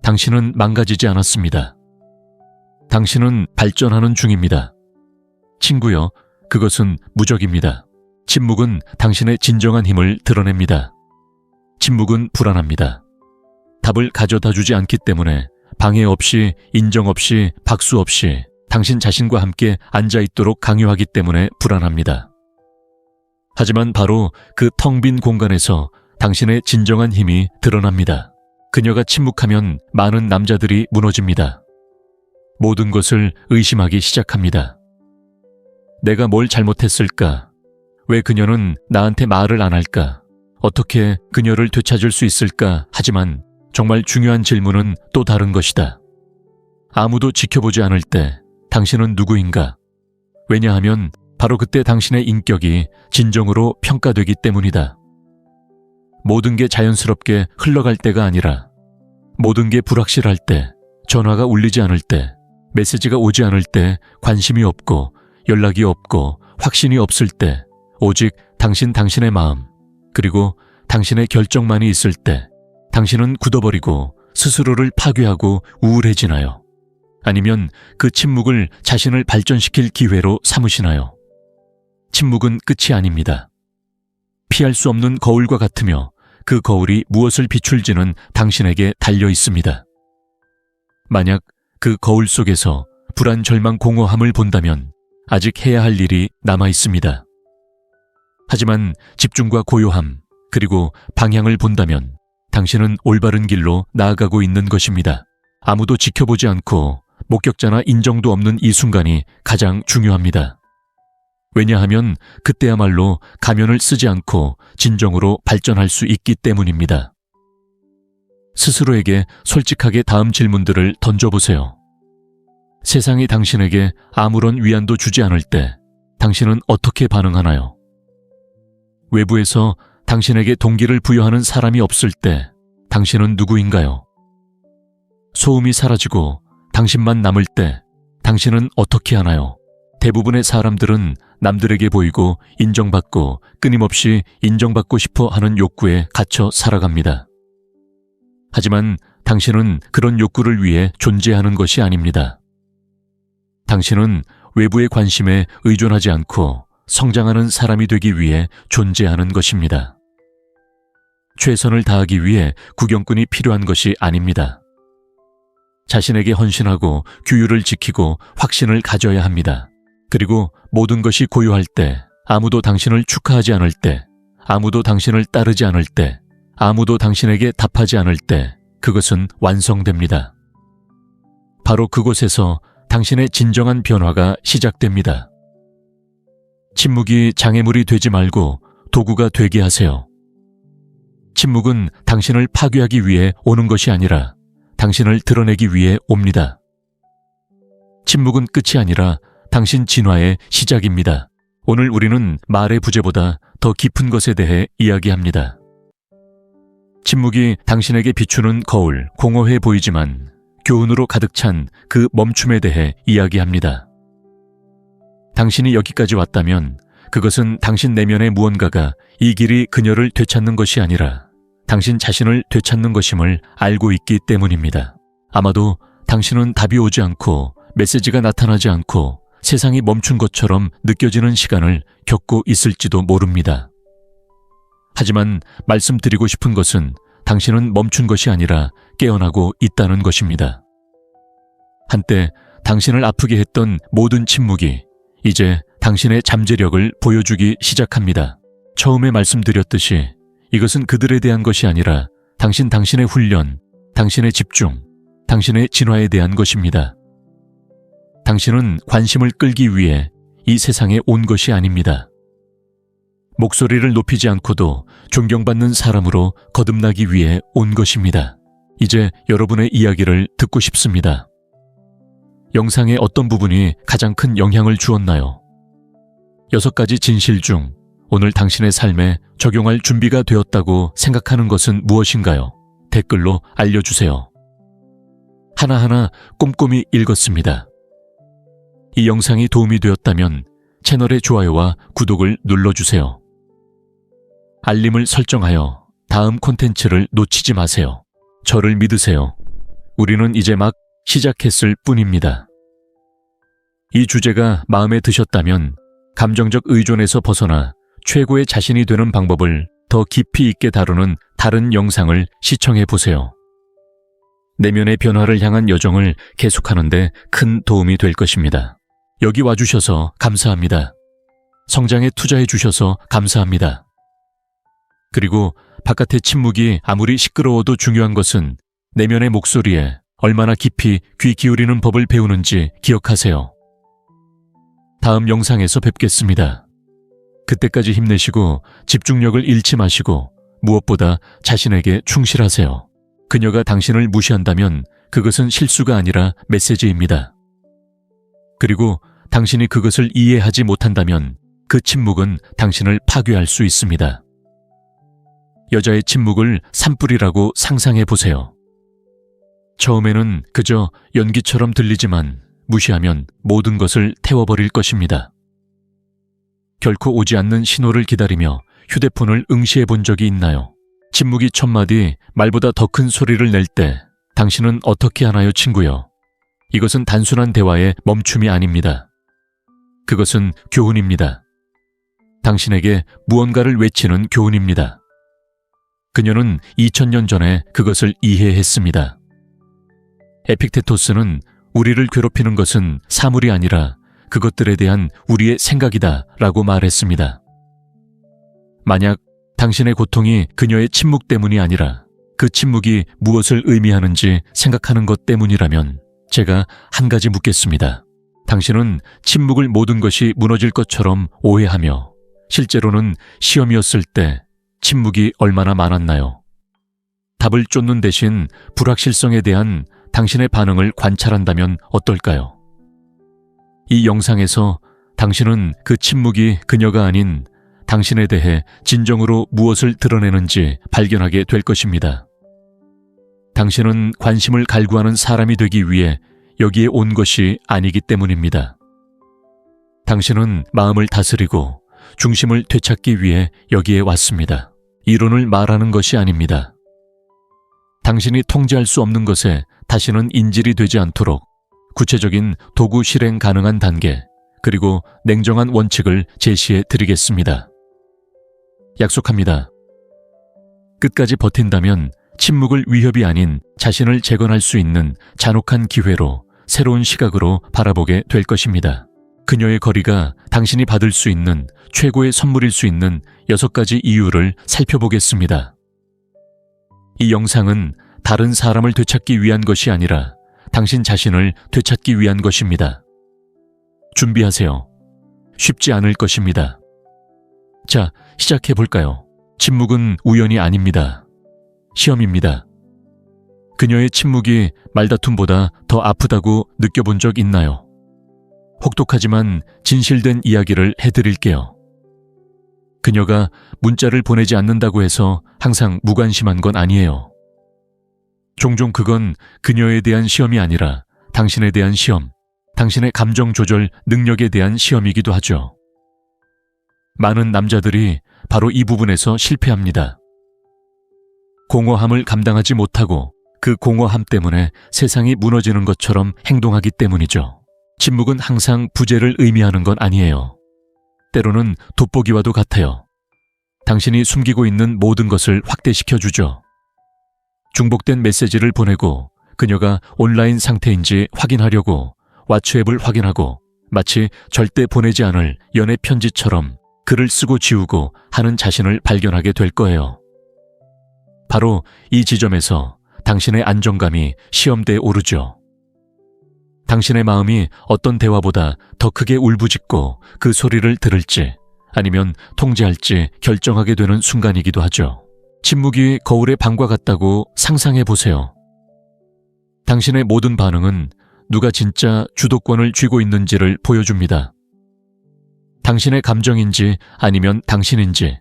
당신은 망가지지 않았습니다. 당신은 발전하는 중입니다. 친구여, 그것은 무적입니다. 침묵은 당신의 진정한 힘을 드러냅니다. 침묵은 불안합니다. 답을 가져다 주지 않기 때문에 방해 없이, 인정 없이, 박수 없이 당신 자신과 함께 앉아있도록 강요하기 때문에 불안합니다. 하지만 바로 그 텅 빈 공간에서 당신의 진정한 힘이 드러납니다. 그녀가 침묵하면 많은 남자들이 무너집니다. 모든 것을 의심하기 시작합니다. 내가 뭘 잘못했을까? 왜 그녀는 나한테 말을 안 할까? 어떻게 그녀를 되찾을 수 있을까? 하지만 정말 중요한 질문은 또 다른 것이다. 아무도 지켜보지 않을 때 당신은 누구인가? 왜냐하면 바로 그때 당신의 인격이 진정으로 평가되기 때문이다. 모든 게 자연스럽게 흘러갈 때가 아니라 모든 게 불확실할 때, 전화가 울리지 않을 때, 메시지가 오지 않을 때, 관심이 없고 연락이 없고 확신이 없을 때, 오직 당신의 마음, 그리고 당신의 결정만이 있을 때 당신은 굳어버리고 스스로를 파괴하고 우울해지나요? 아니면 그 침묵을 자신을 발전시킬 기회로 삼으시나요? 침묵은 끝이 아닙니다. 피할 수 없는 거울과 같으며 그 거울이 무엇을 비출지는 당신에게 달려 있습니다. 만약 그 거울 속에서 불안, 절망, 공허함을 본다면 아직 해야 할 일이 남아 있습니다. 하지만 집중과 고요함, 그리고 방향을 본다면 당신은 올바른 길로 나아가고 있는 것입니다. 아무도 지켜보지 않고 목격자나 인정도 없는 이 순간이 가장 중요합니다. 왜냐하면 그때야말로 가면을 쓰지 않고 진정으로 발전할 수 있기 때문입니다. 스스로에게 솔직하게 다음 질문들을 던져보세요. 세상이 당신에게 아무런 위안도 주지 않을 때 당신은 어떻게 반응하나요? 외부에서 당신에게 동기를 부여하는 사람이 없을 때 당신은 누구인가요? 소음이 사라지고 당신만 남을 때 당신은 어떻게 하나요? 대부분의 사람들은 남들에게 보이고 인정받고 끊임없이 인정받고 싶어 하는 욕구에 갇혀 살아갑니다. 하지만 당신은 그런 욕구를 위해 존재하는 것이 아닙니다. 당신은 외부의 관심에 의존하지 않고 성장하는 사람이 되기 위해 존재하는 것입니다. 최선을 다하기 위해 구경꾼이 필요한 것이 아닙니다. 자신에게 헌신하고 규율을 지키고 확신을 가져야 합니다. 그리고 모든 것이 고요할 때, 아무도 당신을 축하하지 않을 때, 아무도 당신을 따르지 않을 때, 아무도 당신에게 답하지 않을 때 그것은 완성됩니다. 바로 그곳에서 당신의 진정한 변화가 시작됩니다. 침묵이 장애물이 되지 말고 도구가 되게 하세요. 침묵은 당신을 파괴하기 위해 오는 것이 아니라 당신을 드러내기 위해 옵니다. 침묵은 끝이 아니라 당신 진화의 시작입니다. 오늘 우리는 말의 부재보다 더 깊은 것에 대해 이야기합니다. 침묵이 당신에게 비추는 거울, 공허해 보이지만 교훈으로 가득 찬 그 멈춤에 대해 이야기합니다. 당신이 여기까지 왔다면 그것은 당신 내면의 무언가가 이 길이 그녀를 되찾는 것이 아니라 당신 자신을 되찾는 것임을 알고 있기 때문입니다. 아마도 당신은 답이 오지 않고 메시지가 나타나지 않고 세상이 멈춘 것처럼 느껴지는 시간을 겪고 있을지도 모릅니다. 하지만 말씀드리고 싶은 것은 당신은 멈춘 것이 아니라 깨어나고 있다는 것입니다. 한때 당신을 아프게 했던 모든 침묵이 이제 당신의 잠재력을 보여주기 시작합니다. 처음에 말씀드렸듯이 이것은 그들에 대한 것이 아니라 당신의 훈련, 당신의 집중, 당신의 진화에 대한 것입니다. 당신은 관심을 끌기 위해 이 세상에 온 것이 아닙니다. 목소리를 높이지 않고도 존경받는 사람으로 거듭나기 위해 온 것입니다. 이제 여러분의 이야기를 듣고 싶습니다. 영상의 어떤 부분이 가장 큰 영향을 주었나요? 6가지 진실 중 오늘 당신의 삶에 적용할 준비가 되었다고 생각하는 것은 무엇인가요? 댓글로 알려주세요. 하나하나 꼼꼼히 읽었습니다. 이 영상이 도움이 되었다면 채널의 좋아요와 구독을 눌러주세요. 알림을 설정하여 다음 콘텐츠를 놓치지 마세요. 저를 믿으세요. 우리는 이제 막 시작했을 뿐입니다. 이 주제가 마음에 드셨다면 감정적 의존에서 벗어나 최고의 자신이 되는 방법을 더 깊이 있게 다루는 다른 영상을 시청해 보세요. 내면의 변화를 향한 여정을 계속하는데 큰 도움이 될 것입니다. 여기 와주셔서 감사합니다. 성장에 투자해 주셔서 감사합니다. 그리고 바깥의 침묵이 아무리 시끄러워도 중요한 것은 내면의 목소리에 얼마나 깊이 귀 기울이는 법을 배우는지 기억하세요. 다음 영상에서 뵙겠습니다. 그때까지 힘내시고 집중력을 잃지 마시고 무엇보다 자신에게 충실하세요. 그녀가 당신을 무시한다면 그것은 실수가 아니라 메시지입니다. 그리고 당신이 그것을 이해하지 못한다면 그 침묵은 당신을 파괴할 수 있습니다. 여자의 침묵을 산불이라고 상상해 보세요. 처음에는 그저 연기처럼 들리지만 무시하면 모든 것을 태워버릴 것입니다. 결코 오지 않는 신호를 기다리며 휴대폰을 응시해 본 적이 있나요? 침묵이 첫 마디 말보다 더 큰 소리를 낼 때 당신은 어떻게 하나요, 친구요? 이것은 단순한 대화의 멈춤이 아닙니다. 그것은 교훈입니다. 당신에게 무언가를 외치는 교훈입니다. 그녀는 2000년 전에 그것을 이해했습니다. 에픽테토스는 우리를 괴롭히는 것은 사물이 아니라 그것들에 대한 우리의 생각이다 라고 말했습니다. 만약 당신의 고통이 그녀의 침묵 때문이 아니라 그 침묵이 무엇을 의미하는지 생각하는 것 때문이라면 제가 한 가지 묻겠습니다. 당신은 침묵을 모든 것이 무너질 것처럼 오해하며 실제로는 시험이었을 때 침묵이 얼마나 많았나요? 답을 쫓는 대신 불확실성에 대한 당신의 반응을 관찰한다면 어떨까요? 이 영상에서 당신은 그 침묵이 그녀가 아닌 당신에 대해 진정으로 무엇을 드러내는지 발견하게 될 것입니다. 당신은 관심을 갈구하는 사람이 되기 위해 여기에 온 것이 아니기 때문입니다. 당신은 마음을 다스리고 중심을 되찾기 위해 여기에 왔습니다. 이론을 말하는 것이 아닙니다. 당신이 통제할 수 없는 것에 다시는 인질이 되지 않도록 구체적인 도구 실행 가능한 단계, 그리고 냉정한 원칙을 제시해 드리겠습니다. 약속합니다. 끝까지 버틴다면 침묵을 위협이 아닌 자신을 재건할 수 있는 잔혹한 기회로 새로운 시각으로 바라보게 될 것입니다. 그녀의 거리가 당신이 받을 수 있는 최고의 선물일 수 있는 6가지 이유를 살펴보겠습니다. 이 영상은 다른 사람을 되찾기 위한 것이 아니라 당신 자신을 되찾기 위한 것입니다. 준비하세요. 쉽지 않을 것입니다. 자, 시작해볼까요? 침묵은 우연이 아닙니다. 시험입니다. 그녀의 침묵이 말다툼보다 더 아프다고 느껴본 적 있나요? 혹독하지만 진실된 이야기를 해드릴게요. 그녀가 문자를 보내지 않는다고 해서 항상 무관심한 건 아니에요. 종종 그건 그녀에 대한 시험이 아니라 당신에 대한 시험, 당신의 감정 조절 능력에 대한 시험이기도 하죠. 많은 남자들이 바로 이 부분에서 실패합니다. 공허함을 감당하지 못하고 그 공허함 때문에 세상이 무너지는 것처럼 행동하기 때문이죠. 침묵은 항상 부재를 의미하는 건 아니에요. 때로는 돋보기와도 같아요. 당신이 숨기고 있는 모든 것을 확대시켜주죠. 중복된 메시지를 보내고 그녀가 온라인 상태인지 확인하려고 왓츠앱을 확인하고 마치 절대 보내지 않을 연애 편지처럼 글을 쓰고 지우고 하는 자신을 발견하게 될 거예요. 바로 이 지점에서 당신의 안정감이 시험대에 오르죠. 당신의 마음이 어떤 대화보다 더 크게 울부짖고 그 소리를 들을지 아니면 통제할지 결정하게 되는 순간이기도 하죠. 침묵이 거울의 방과 같다고 상상해 보세요. 당신의 모든 반응은 누가 진짜 주도권을 쥐고 있는지를 보여줍니다. 당신의 감정인지 아니면 당신인지.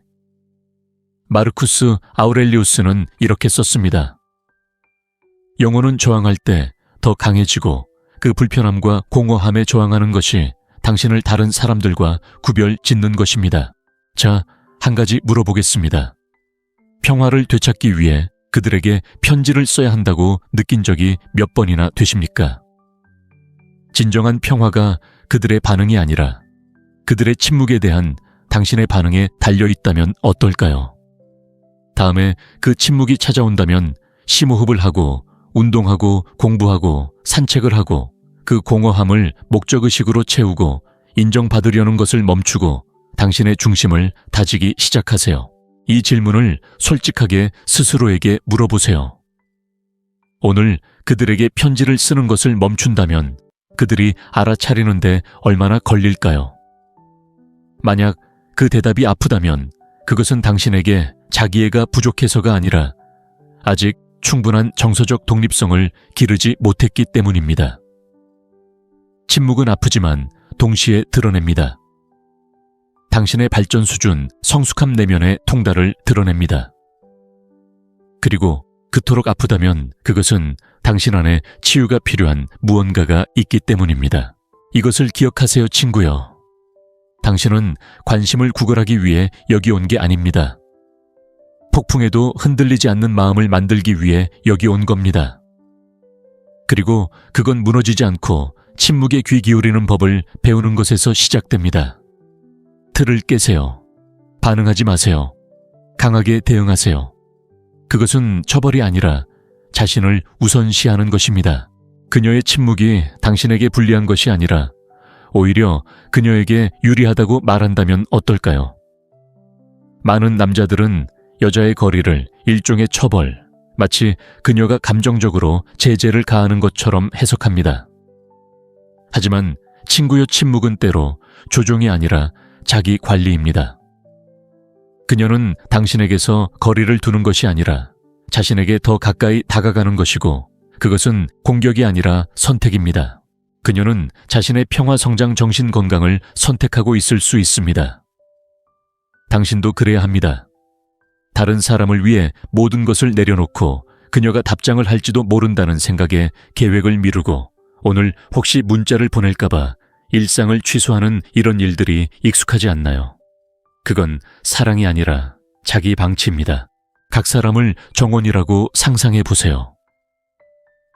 마르쿠스 아우렐리우스는 이렇게 썼습니다. 영혼은 저항할 때 더 강해지고 그 불편함과 공허함에 저항하는 것이 당신을 다른 사람들과 구별 짓는 것입니다. 자, 한 가지 물어보겠습니다. 평화를 되찾기 위해 그들에게 편지를 써야 한다고 느낀 적이 몇 번이나 되십니까? 진정한 평화가 그들의 반응이 아니라 그들의 침묵에 대한 당신의 반응에 달려있다면 어떨까요? 다음에 그 침묵이 찾아온다면 심호흡을 하고 운동하고 공부하고 산책을 하고 그 공허함을 목적의식으로 채우고 인정받으려는 것을 멈추고 당신의 중심을 다지기 시작하세요. 이 질문을 솔직하게 스스로에게 물어보세요. 오늘 그들에게 편지를 쓰는 것을 멈춘다면 그들이 알아차리는데 얼마나 걸릴까요? 만약 그 대답이 아프다면 그것은 당신에게 자기애가 부족해서가 아니라 아직 충분한 정서적 독립성을 기르지 못했기 때문입니다. 침묵은 아프지만 동시에 드러냅니다. 당신의 발전 수준, 성숙함 내면의 통달을 드러냅니다. 그리고 그토록 아프다면 그것은 당신 안에 치유가 필요한 무언가가 있기 때문입니다. 이것을 기억하세요, 친구요. 당신은 관심을 구걸하기 위해 여기 온 게 아닙니다. 폭풍에도 흔들리지 않는 마음을 만들기 위해 여기 온 겁니다. 그리고 그건 무너지지 않고 침묵에 귀 기울이는 법을 배우는 것에서 시작됩니다. 틀을 깨세요. 반응하지 마세요. 강하게 대응하세요. 그것은 처벌이 아니라 자신을 우선시하는 것입니다. 그녀의 침묵이 당신에게 불리한 것이 아니라 오히려 그녀에게 유리하다고 말한다면 어떨까요? 많은 남자들은 여자의 거리를 일종의 처벌, 마치 그녀가 감정적으로 제재를 가하는 것처럼 해석합니다. 하지만 친구의 침묵은 때로 조종이 아니라 자기 관리입니다. 그녀는 당신에게서 거리를 두는 것이 아니라 자신에게 더 가까이 다가가는 것이고 그것은 공격이 아니라 선택입니다. 그녀는 자신의 평화 성장 정신 건강을 선택하고 있을 수 있습니다. 당신도 그래야 합니다. 다른 사람을 위해 모든 것을 내려놓고 그녀가 답장을 할지도 모른다는 생각에 계획을 미루고 오늘 혹시 문자를 보낼까봐 일상을 취소하는 이런 일들이 익숙하지 않나요? 그건 사랑이 아니라 자기 방치입니다. 각 사람을 정원이라고 상상해 보세요.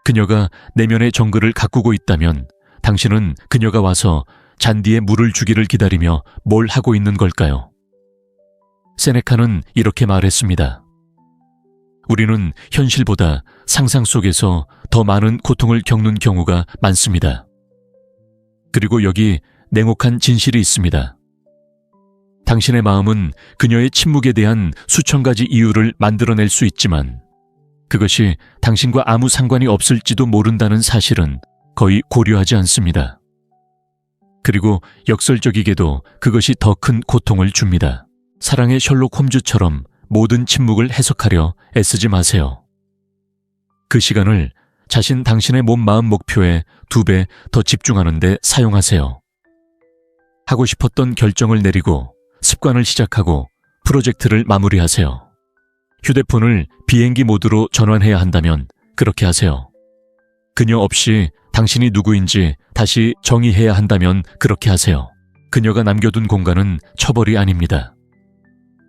그녀가 내면의 정글을 가꾸고 있다면 당신은 그녀가 와서 잔디에 물을 주기를 기다리며 뭘 하고 있는 걸까요? 세네카는 이렇게 말했습니다. 우리는 현실보다 상상 속에서 더 많은 고통을 겪는 경우가 많습니다. 그리고 여기 냉혹한 진실이 있습니다. 당신의 마음은 그녀의 침묵에 대한 수천 가지 이유를 만들어낼 수 있지만 그것이 당신과 아무 상관이 없을지도 모른다는 사실은 거의 고려하지 않습니다. 그리고 역설적이게도 그것이 더 큰 고통을 줍니다. 사랑의 셜록 홈즈처럼 모든 침묵을 해석하려 애쓰지 마세요. 그 시간을 당신의 몸 마음 목표에 2배 더 집중하는 데 사용하세요. 하고 싶었던 결정을 내리고 습관을 시작하고 프로젝트를 마무리하세요. 휴대폰을 비행기 모드로 전환해야 한다면 그렇게 하세요. 그녀 없이 당신이 누구인지 다시 정의해야 한다면 그렇게 하세요. 그녀가 남겨둔 공간은 처벌이 아닙니다.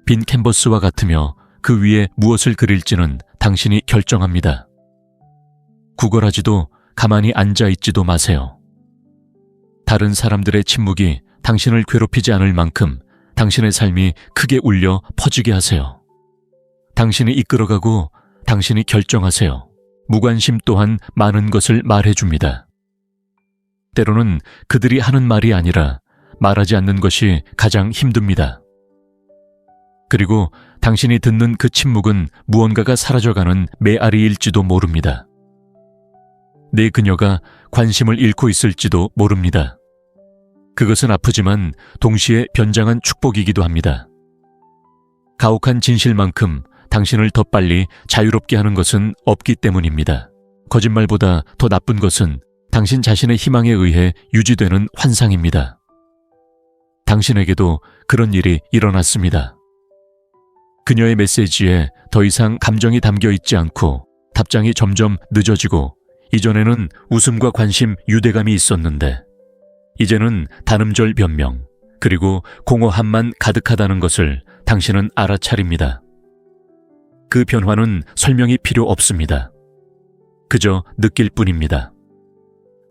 빈 캔버스와 같으며 그 위에 무엇을 그릴지는 당신이 결정합니다. 구걸하지도 가만히 앉아있지도 마세요. 다른 사람들의 침묵이 당신을 괴롭히지 않을 만큼 당신의 삶이 크게 울려 퍼지게 하세요. 당신이 이끌어가고 당신이 결정하세요. 무관심 또한 많은 것을 말해줍니다. 때로는 그들이 하는 말이 아니라 말하지 않는 것이 가장 힘듭니다. 그리고 당신이 듣는 그 침묵은 무언가가 사라져가는 메아리일지도 모릅니다. 내 그녀가 관심을 잃고 있을지도 모릅니다. 그것은 아프지만 동시에 변장한 축복이기도 합니다. 가혹한 진실만큼 당신을 더 빨리 자유롭게 하는 것은 없기 때문입니다. 거짓말보다 더 나쁜 것은 당신 자신의 희망에 의해 유지되는 환상입니다. 당신에게도 그런 일이 일어났습니다. 그녀의 메시지에 더 이상 감정이 담겨 있지 않고 답장이 점점 늦어지고 이전에는 웃음과 관심, 유대감이 있었는데 이제는 단음절 변명 그리고 공허함만 가득하다는 것을 당신은 알아차립니다. 그 변화는 설명이 필요 없습니다. 그저 느낄 뿐입니다.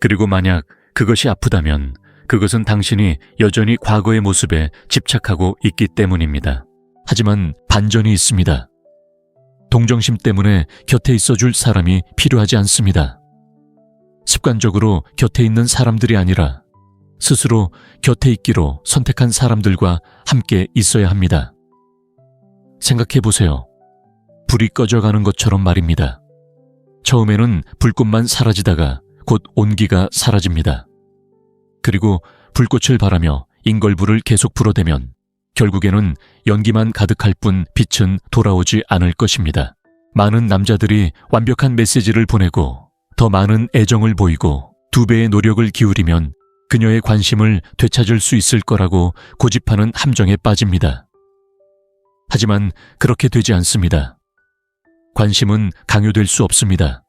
그리고 만약 그것이 아프다면 그것은 당신이 여전히 과거의 모습에 집착하고 있기 때문입니다. 하지만 반전이 있습니다. 동정심 때문에 곁에 있어줄 사람이 필요하지 않습니다. 습관적으로 곁에 있는 사람들이 아니라 스스로 곁에 있기로 선택한 사람들과 함께 있어야 합니다. 생각해 보세요. 불이 꺼져가는 것처럼 말입니다. 처음에는 불꽃만 사라지다가 곧 온기가 사라집니다. 그리고 불꽃을 바라며 인걸불을 계속 불어대면 결국에는 연기만 가득할 뿐 빛은 돌아오지 않을 것입니다. 많은 남자들이 완벽한 메시지를 보내고 더 많은 애정을 보이고 2배의 노력을 기울이면 그녀의 관심을 되찾을 수 있을 거라고 고집하는 함정에 빠집니다. 하지만 그렇게 되지 않습니다. 관심은 강요될 수 없습니다.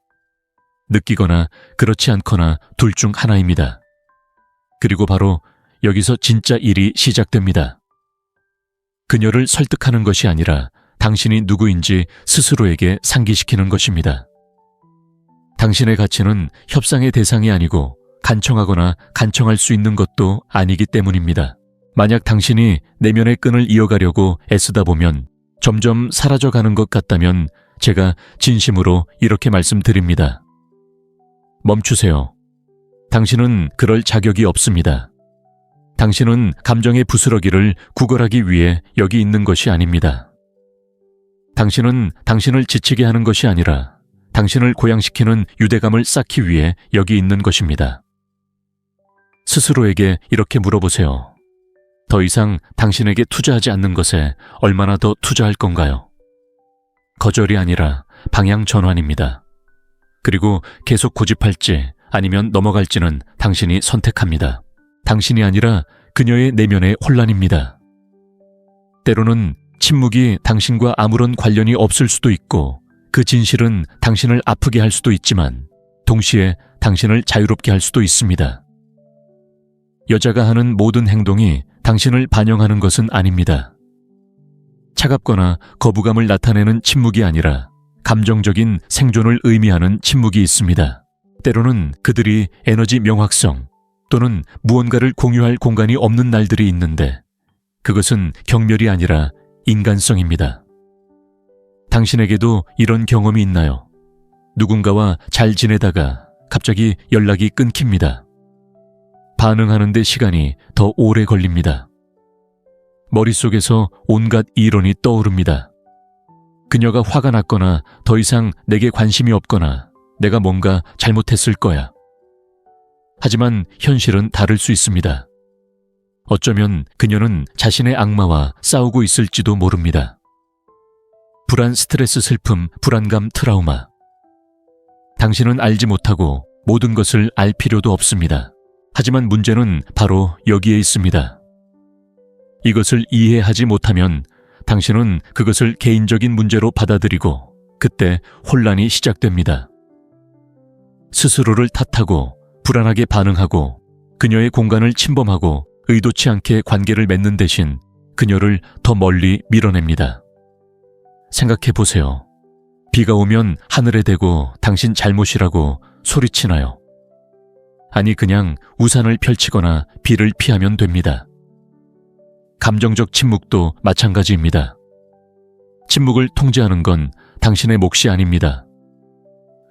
느끼거나 그렇지 않거나 둘 중 하나입니다. 그리고 바로 여기서 진짜 일이 시작됩니다. 그녀를 설득하는 것이 아니라 당신이 누구인지 스스로에게 상기시키는 것입니다. 당신의 가치는 협상의 대상이 아니고 간청하거나 간청할 수 있는 것도 아니기 때문입니다. 만약 당신이 내면의 끈을 이어가려고 애쓰다 보면 점점 사라져가는 것 같다면 제가 진심으로 이렇게 말씀드립니다. 멈추세요. 당신은 그럴 자격이 없습니다. 당신은 감정의 부스러기를 구걸하기 위해 여기 있는 것이 아닙니다. 당신은 당신을 지치게 하는 것이 아니라 당신을 고양시키는 유대감을 쌓기 위해 여기 있는 것입니다. 스스로에게 이렇게 물어보세요. 더 이상 당신에게 투자하지 않는 것에 얼마나 더 투자할 건가요? 거절이 아니라 방향 전환입니다. 그리고 계속 고집할지 아니면 넘어갈지는 당신이 선택합니다. 당신이 아니라 그녀의 내면의 혼란입니다. 때로는 침묵이 당신과 아무런 관련이 없을 수도 있고 그 진실은 당신을 아프게 할 수도 있지만 동시에 당신을 자유롭게 할 수도 있습니다. 여자가 하는 모든 행동이 당신을 반영하는 것은 아닙니다. 차갑거나 거부감을 나타내는 침묵이 아니라 감정적인 생존을 의미하는 침묵이 있습니다. 때로는 그들이 에너지 명확성 또는 무언가를 공유할 공간이 없는 날들이 있는데 그것은 경멸이 아니라 인간성입니다. 당신에게도 이런 경험이 있나요? 누군가와 잘 지내다가 갑자기 연락이 끊깁니다. 반응하는 데 시간이 더 오래 걸립니다. 머릿속에서 온갖 이론이 떠오릅니다. 그녀가 화가 났거나 더 이상 내게 관심이 없거나 내가 뭔가 잘못했을 거야. 하지만 현실은 다를 수 있습니다. 어쩌면 그녀는 자신의 악마와 싸우고 있을지도 모릅니다. 불안, 스트레스, 슬픔, 불안감, 트라우마. 당신은 알지 못하고 모든 것을 알 필요도 없습니다. 하지만 문제는 바로 여기에 있습니다. 이것을 이해하지 못하면 당신은 그것을 개인적인 문제로 받아들이고 그때 혼란이 시작됩니다. 스스로를 탓하고 불안하게 반응하고 그녀의 공간을 침범하고 의도치 않게 관계를 맺는 대신 그녀를 더 멀리 밀어냅니다. 생각해 보세요. 비가 오면 하늘에 대고 당신 잘못이라고 소리치나요? 아니 그냥 우산을 펼치거나 비를 피하면 됩니다. 감정적 침묵도 마찬가지입니다. 침묵을 통제하는 건 당신의 몫이 아닙니다.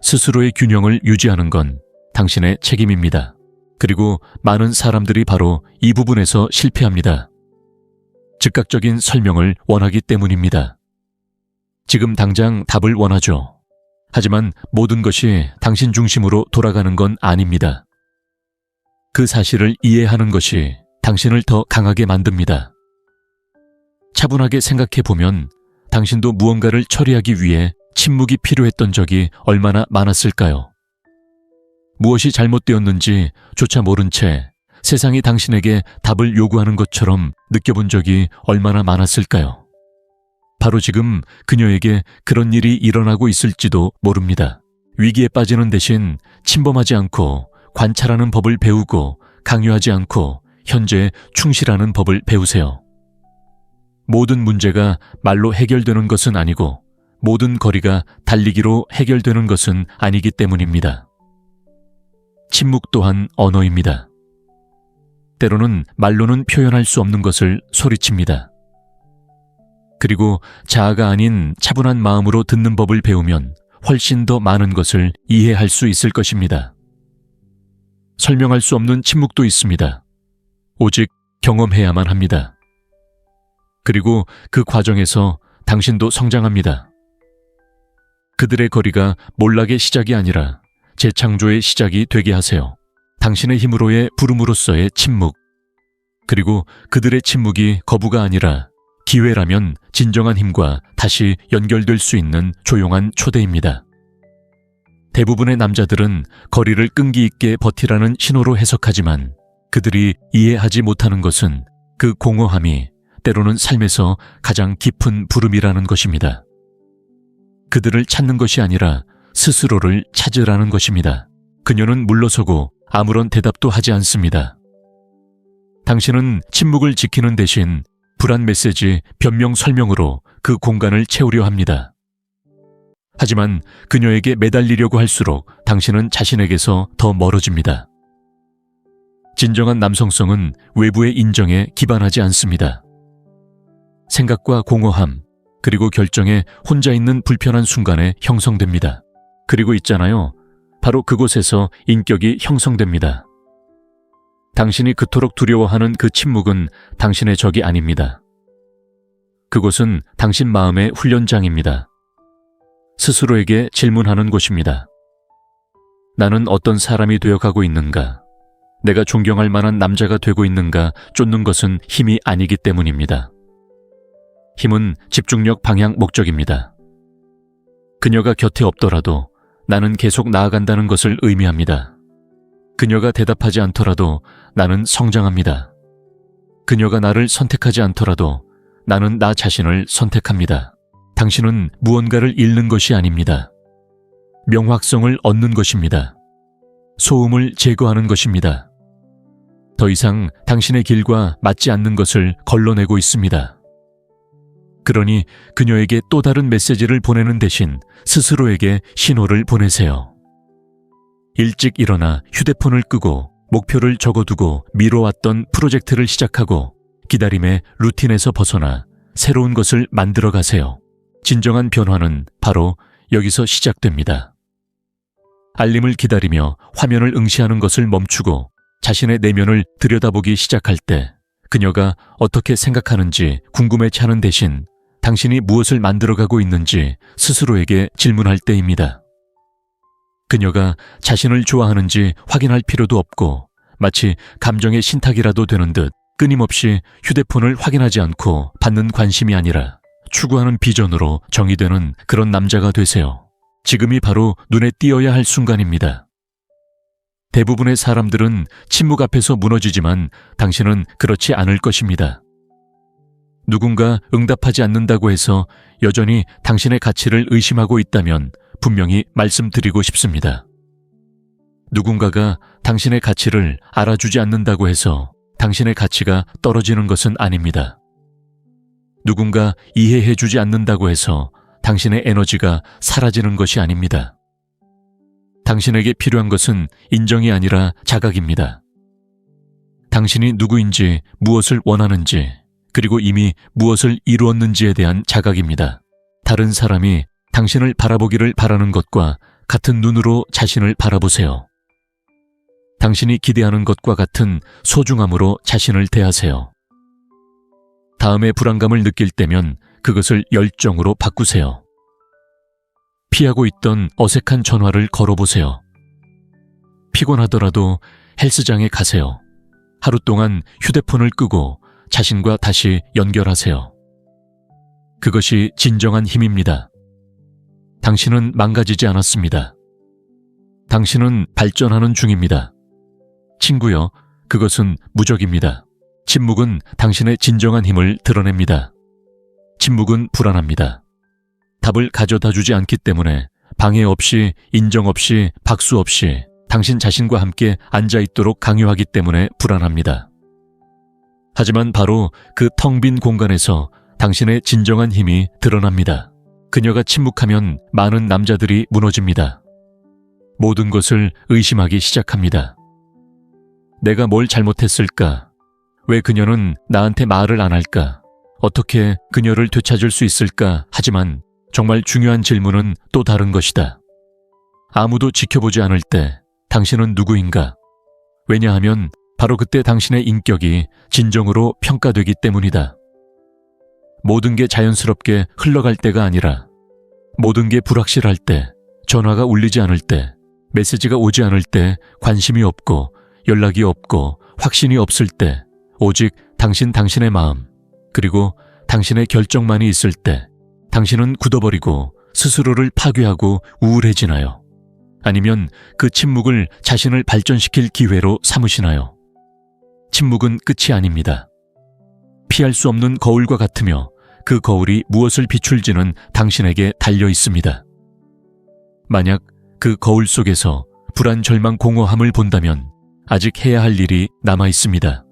스스로의 균형을 유지하는 건 당신의 책임입니다. 그리고 많은 사람들이 바로 이 부분에서 실패합니다. 즉각적인 설명을 원하기 때문입니다. 지금 당장 답을 원하죠. 하지만 모든 것이 당신 중심으로 돌아가는 건 아닙니다. 그 사실을 이해하는 것이 당신을 더 강하게 만듭니다. 차분하게 생각해 보면 당신도 무언가를 처리하기 위해 침묵이 필요했던 적이 얼마나 많았을까요? 무엇이 잘못되었는지 조차 모른 채 세상이 당신에게 답을 요구하는 것처럼 느껴본 적이 얼마나 많았을까요? 바로 지금 그녀에게 그런 일이 일어나고 있을지도 모릅니다. 위기에 빠지는 대신 침범하지 않고 관찰하는 법을 배우고 강요하지 않고 현재에 충실하는 법을 배우세요. 모든 문제가 말로 해결되는 것은 아니고 모든 거리가 달리기로 해결되는 것은 아니기 때문입니다. 침묵 또한 언어입니다. 때로는 말로는 표현할 수 없는 것을 소리칩니다. 그리고 자아가 아닌 차분한 마음으로 듣는 법을 배우면 훨씬 더 많은 것을 이해할 수 있을 것입니다. 설명할 수 없는 침묵도 있습니다. 오직 경험해야만 합니다. 그리고 그 과정에서 당신도 성장합니다. 그들의 거리가 몰락의 시작이 아니라 재창조의 시작이 되게 하세요. 당신의 힘으로의 부름으로서의 침묵, 그리고 그들의 침묵이 거부가 아니라 기회라면 진정한 힘과 다시 연결될 수 있는 조용한 초대입니다. 대부분의 남자들은 거리를 끈기 있게 버티라는 신호로 해석하지만 그들이 이해하지 못하는 것은 그 공허함이 때로는 삶에서 가장 깊은 부름이라는 것입니다. 그들을 찾는 것이 아니라 스스로를 찾으라는 것입니다. 그녀는 물러서고 아무런 대답도 하지 않습니다. 당신은 침묵을 지키는 대신 불안 메시지, 변명 설명으로 그 공간을 채우려 합니다. 하지만 그녀에게 매달리려고 할수록 당신은 자신에게서 더 멀어집니다. 진정한 남성성은 외부의 인정에 기반하지 않습니다. 생각과 공허함, 그리고 결정에 혼자 있는 불편한 순간에 형성됩니다. 그리고 있잖아요. 바로 그곳에서 인격이 형성됩니다. 당신이 그토록 두려워하는 그 침묵은 당신의 적이 아닙니다. 그곳은 당신 마음의 훈련장입니다. 스스로에게 질문하는 곳입니다. 나는 어떤 사람이 되어가고 있는가? 내가 존경할 만한 남자가 되고 있는가? 쫓는 것은 힘이 아니기 때문입니다. 힘은 집중력, 방향, 목적입니다. 그녀가 곁에 없더라도 나는 계속 나아간다는 것을 의미합니다. 그녀가 대답하지 않더라도 나는 성장합니다. 그녀가 나를 선택하지 않더라도 나는 나 자신을 선택합니다. 당신은 무언가를 잃는 것이 아닙니다. 명확성을 얻는 것입니다. 소음을 제거하는 것입니다. 더 이상 당신의 길과 맞지 않는 것을 걸러내고 있습니다. 그러니 그녀에게 또 다른 메시지를 보내는 대신 스스로에게 신호를 보내세요. 일찍 일어나 휴대폰을 끄고 목표를 적어두고 미뤄왔던 프로젝트를 시작하고 기다림의 루틴에서 벗어나 새로운 것을 만들어 가세요. 진정한 변화는 바로 여기서 시작됩니다. 알림을 기다리며 화면을 응시하는 것을 멈추고 자신의 내면을 들여다보기 시작할 때 그녀가 어떻게 생각하는지 궁금해치 않은 대신 당신이 무엇을 만들어가고 있는지 스스로에게 질문할 때입니다. 그녀가 자신을 좋아하는지 확인할 필요도 없고 마치 감정의 신탁이라도 되는 듯 끊임없이 휴대폰을 확인하지 않고 받는 관심이 아니라 추구하는 비전으로 정의되는 그런 남자가 되세요. 지금이 바로 눈에 띄어야 할 순간입니다. 대부분의 사람들은 침묵 앞에서 무너지지만 당신은 그렇지 않을 것입니다. 누군가 응답하지 않는다고 해서 여전히 당신의 가치를 의심하고 있다면 분명히 말씀드리고 싶습니다. 누군가가 당신의 가치를 알아주지 않는다고 해서 당신의 가치가 떨어지는 것은 아닙니다. 누군가 이해해주지 않는다고 해서 당신의 에너지가 사라지는 것이 아닙니다. 당신에게 필요한 것은 인정이 아니라 자각입니다. 당신이 누구인지, 무엇을 원하는지, 그리고 이미 무엇을 이루었는지에 대한 자각입니다. 다른 사람이 당신을 바라보기를 바라는 것과 같은 눈으로 자신을 바라보세요. 당신이 기대하는 것과 같은 소중함으로 자신을 대하세요. 다음에 불안감을 느낄 때면 그것을 열정으로 바꾸세요. 피하고 있던 어색한 전화를 걸어보세요. 피곤하더라도 헬스장에 가세요. 하루 동안 휴대폰을 끄고 자신과 다시 연결하세요. 그것이 진정한 힘입니다. 당신은 망가지지 않았습니다. 당신은 발전하는 중입니다. 친구여, 그것은 무적입니다. 침묵은 당신의 진정한 힘을 드러냅니다. 침묵은 불안합니다. 답을 가져다 주지 않기 때문에 방해 없이, 인정 없이, 박수 없이 당신 자신과 함께 앉아있도록 강요하기 때문에 불안합니다. 하지만 바로 그 텅 빈 공간에서 당신의 진정한 힘이 드러납니다. 그녀가 침묵하면 많은 남자들이 무너집니다. 모든 것을 의심하기 시작합니다. 내가 뭘 잘못했을까? 왜 그녀는 나한테 말을 안 할까? 어떻게 그녀를 되찾을 수 있을까? 하지만 정말 중요한 질문은 또 다른 것이다. 아무도 지켜보지 않을 때 당신은 누구인가? 왜냐하면 바로 그때 당신의 인격이 진정으로 평가되기 때문이다. 모든 게 자연스럽게 흘러갈 때가 아니라 모든 게 불확실할 때, 전화가 울리지 않을 때, 메시지가 오지 않을 때, 관심이 없고 연락이 없고 확신이 없을 때, 오직 당신의 마음, 그리고 당신의 결정만이 있을 때 당신은 굳어버리고 스스로를 파괴하고 우울해지나요? 아니면 그 침묵을 자신을 발전시킬 기회로 삼으시나요? 침묵은 끝이 아닙니다. 피할 수 없는 거울과 같으며 그 거울이 무엇을 비출지는 당신에게 달려 있습니다. 만약 그 거울 속에서 불안, 절망, 공허함을 본다면 아직 해야 할 일이 남아 있습니다.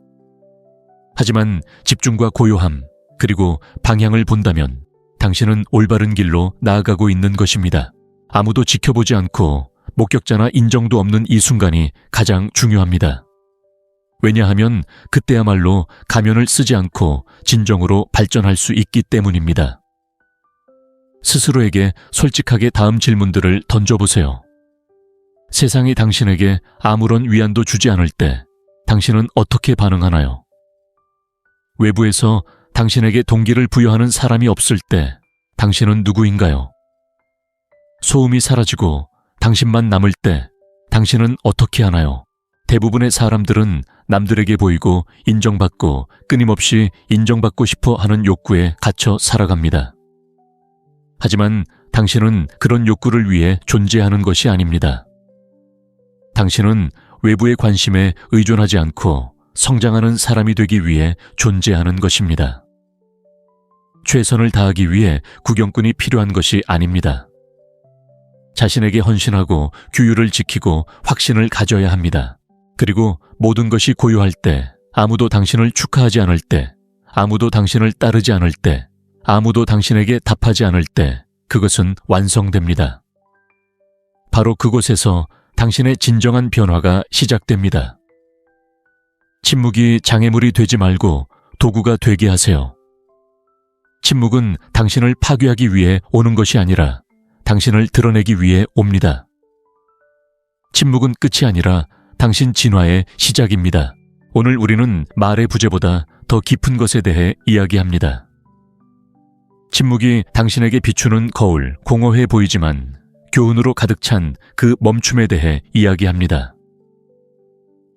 하지만 집중과 고요함, 그리고 방향을 본다면 당신은 올바른 길로 나아가고 있는 것입니다. 아무도 지켜보지 않고 목격자나 인정도 없는 이 순간이 가장 중요합니다. 왜냐하면 그때야말로 가면을 쓰지 않고 진정으로 발전할 수 있기 때문입니다. 스스로에게 솔직하게 다음 질문들을 던져보세요. 세상이 당신에게 아무런 위안도 주지 않을 때 당신은 어떻게 반응하나요? 외부에서 당신에게 동기를 부여하는 사람이 없을 때 당신은 누구인가요? 소음이 사라지고 당신만 남을 때 당신은 어떻게 하나요? 대부분의 사람들은 남들에게 보이고 인정받고 끊임없이 인정받고 싶어 하는 욕구에 갇혀 살아갑니다. 하지만 당신은 그런 욕구를 위해 존재하는 것이 아닙니다. 당신은 외부의 관심에 의존하지 않고 성장하는 사람이 되기 위해 존재하는 것입니다. 최선을 다하기 위해 구경꾼이 필요한 것이 아닙니다. 자신에게 헌신하고 규율을 지키고 확신을 가져야 합니다. 그리고 모든 것이 고요할 때, 아무도 당신을 축하하지 않을 때, 아무도 당신을 따르지 않을 때, 아무도 당신에게 답하지 않을 때, 그것은 완성됩니다. 바로 그곳에서 당신의 진정한 변화가 시작됩니다. 침묵이 장애물이 되지 말고 도구가 되게 하세요. 침묵은 당신을 파괴하기 위해 오는 것이 아니라 당신을 드러내기 위해 옵니다. 침묵은 끝이 아니라 당신 진화의 시작입니다. 오늘 우리는 말의 부재보다 더 깊은 것에 대해 이야기합니다. 침묵이 당신에게 비추는 거울, 공허해 보이지만 교훈으로 가득 찬 그 멈춤에 대해 이야기합니다.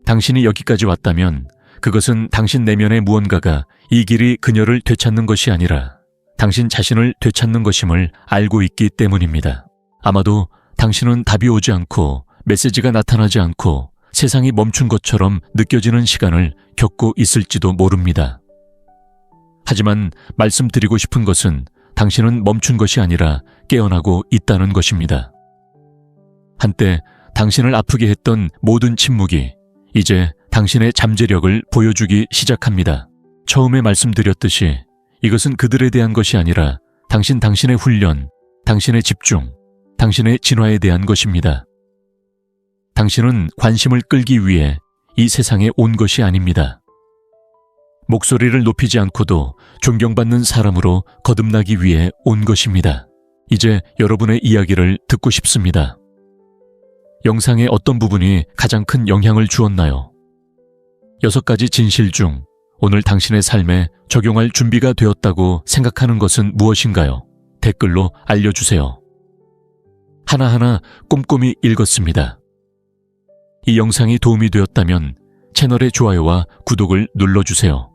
당신이 여기까지 왔다면 그것은 당신 내면의 무언가가 이 길이 그녀를 되찾는 것이 아니라 당신 자신을 되찾는 것임을 알고 있기 때문입니다. 아마도 당신은 답이 오지 않고 메시지가 나타나지 않고 세상이 멈춘 것처럼 느껴지는 시간을 겪고 있을지도 모릅니다. 하지만 말씀드리고 싶은 것은 당신은 멈춘 것이 아니라 깨어나고 있다는 것입니다. 한때 당신을 아프게 했던 모든 침묵이 이제 당신의 잠재력을 보여주기 시작합니다. 처음에 말씀드렸듯이 이것은 그들에 대한 것이 아니라 당신의 훈련, 당신의 집중, 당신의 진화에 대한 것입니다. 당신은 관심을 끌기 위해 이 세상에 온 것이 아닙니다. 목소리를 높이지 않고도 존경받는 사람으로 거듭나기 위해 온 것입니다. 이제 여러분의 이야기를 듣고 싶습니다. 영상의 어떤 부분이 가장 큰 영향을 주었나요? 6가지 진실 중 오늘 당신의 삶에 적용할 준비가 되었다고 생각하는 것은 무엇인가요? 댓글로 알려주세요. 하나하나 꼼꼼히 읽었습니다. 이 영상이 도움이 되었다면 채널의 좋아요와 구독을 눌러주세요.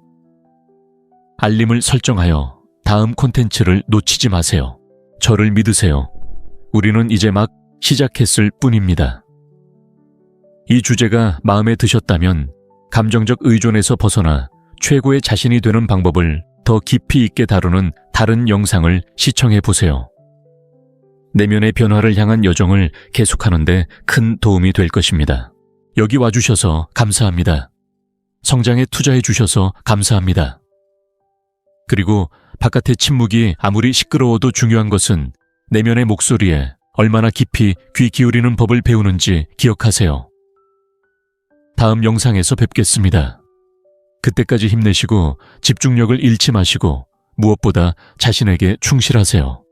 알림을 설정하여 다음 콘텐츠를 놓치지 마세요. 저를 믿으세요. 우리는 이제 막 시작했을 뿐입니다. 이 주제가 마음에 드셨다면 감정적 의존에서 벗어나 최고의 자신이 되는 방법을 더 깊이 있게 다루는 다른 영상을 시청해 보세요. 내면의 변화를 향한 여정을 계속하는데 큰 도움이 될 것입니다. 여기 와주셔서 감사합니다. 성장에 투자해 주셔서 감사합니다. 그리고 바깥의 침묵이 아무리 시끄러워도 중요한 것은 내면의 목소리에 얼마나 깊이 귀 기울이는 법을 배우는지 기억하세요. 다음 영상에서 뵙겠습니다. 그때까지 힘내시고 집중력을 잃지 마시고 무엇보다 자신에게 충실하세요.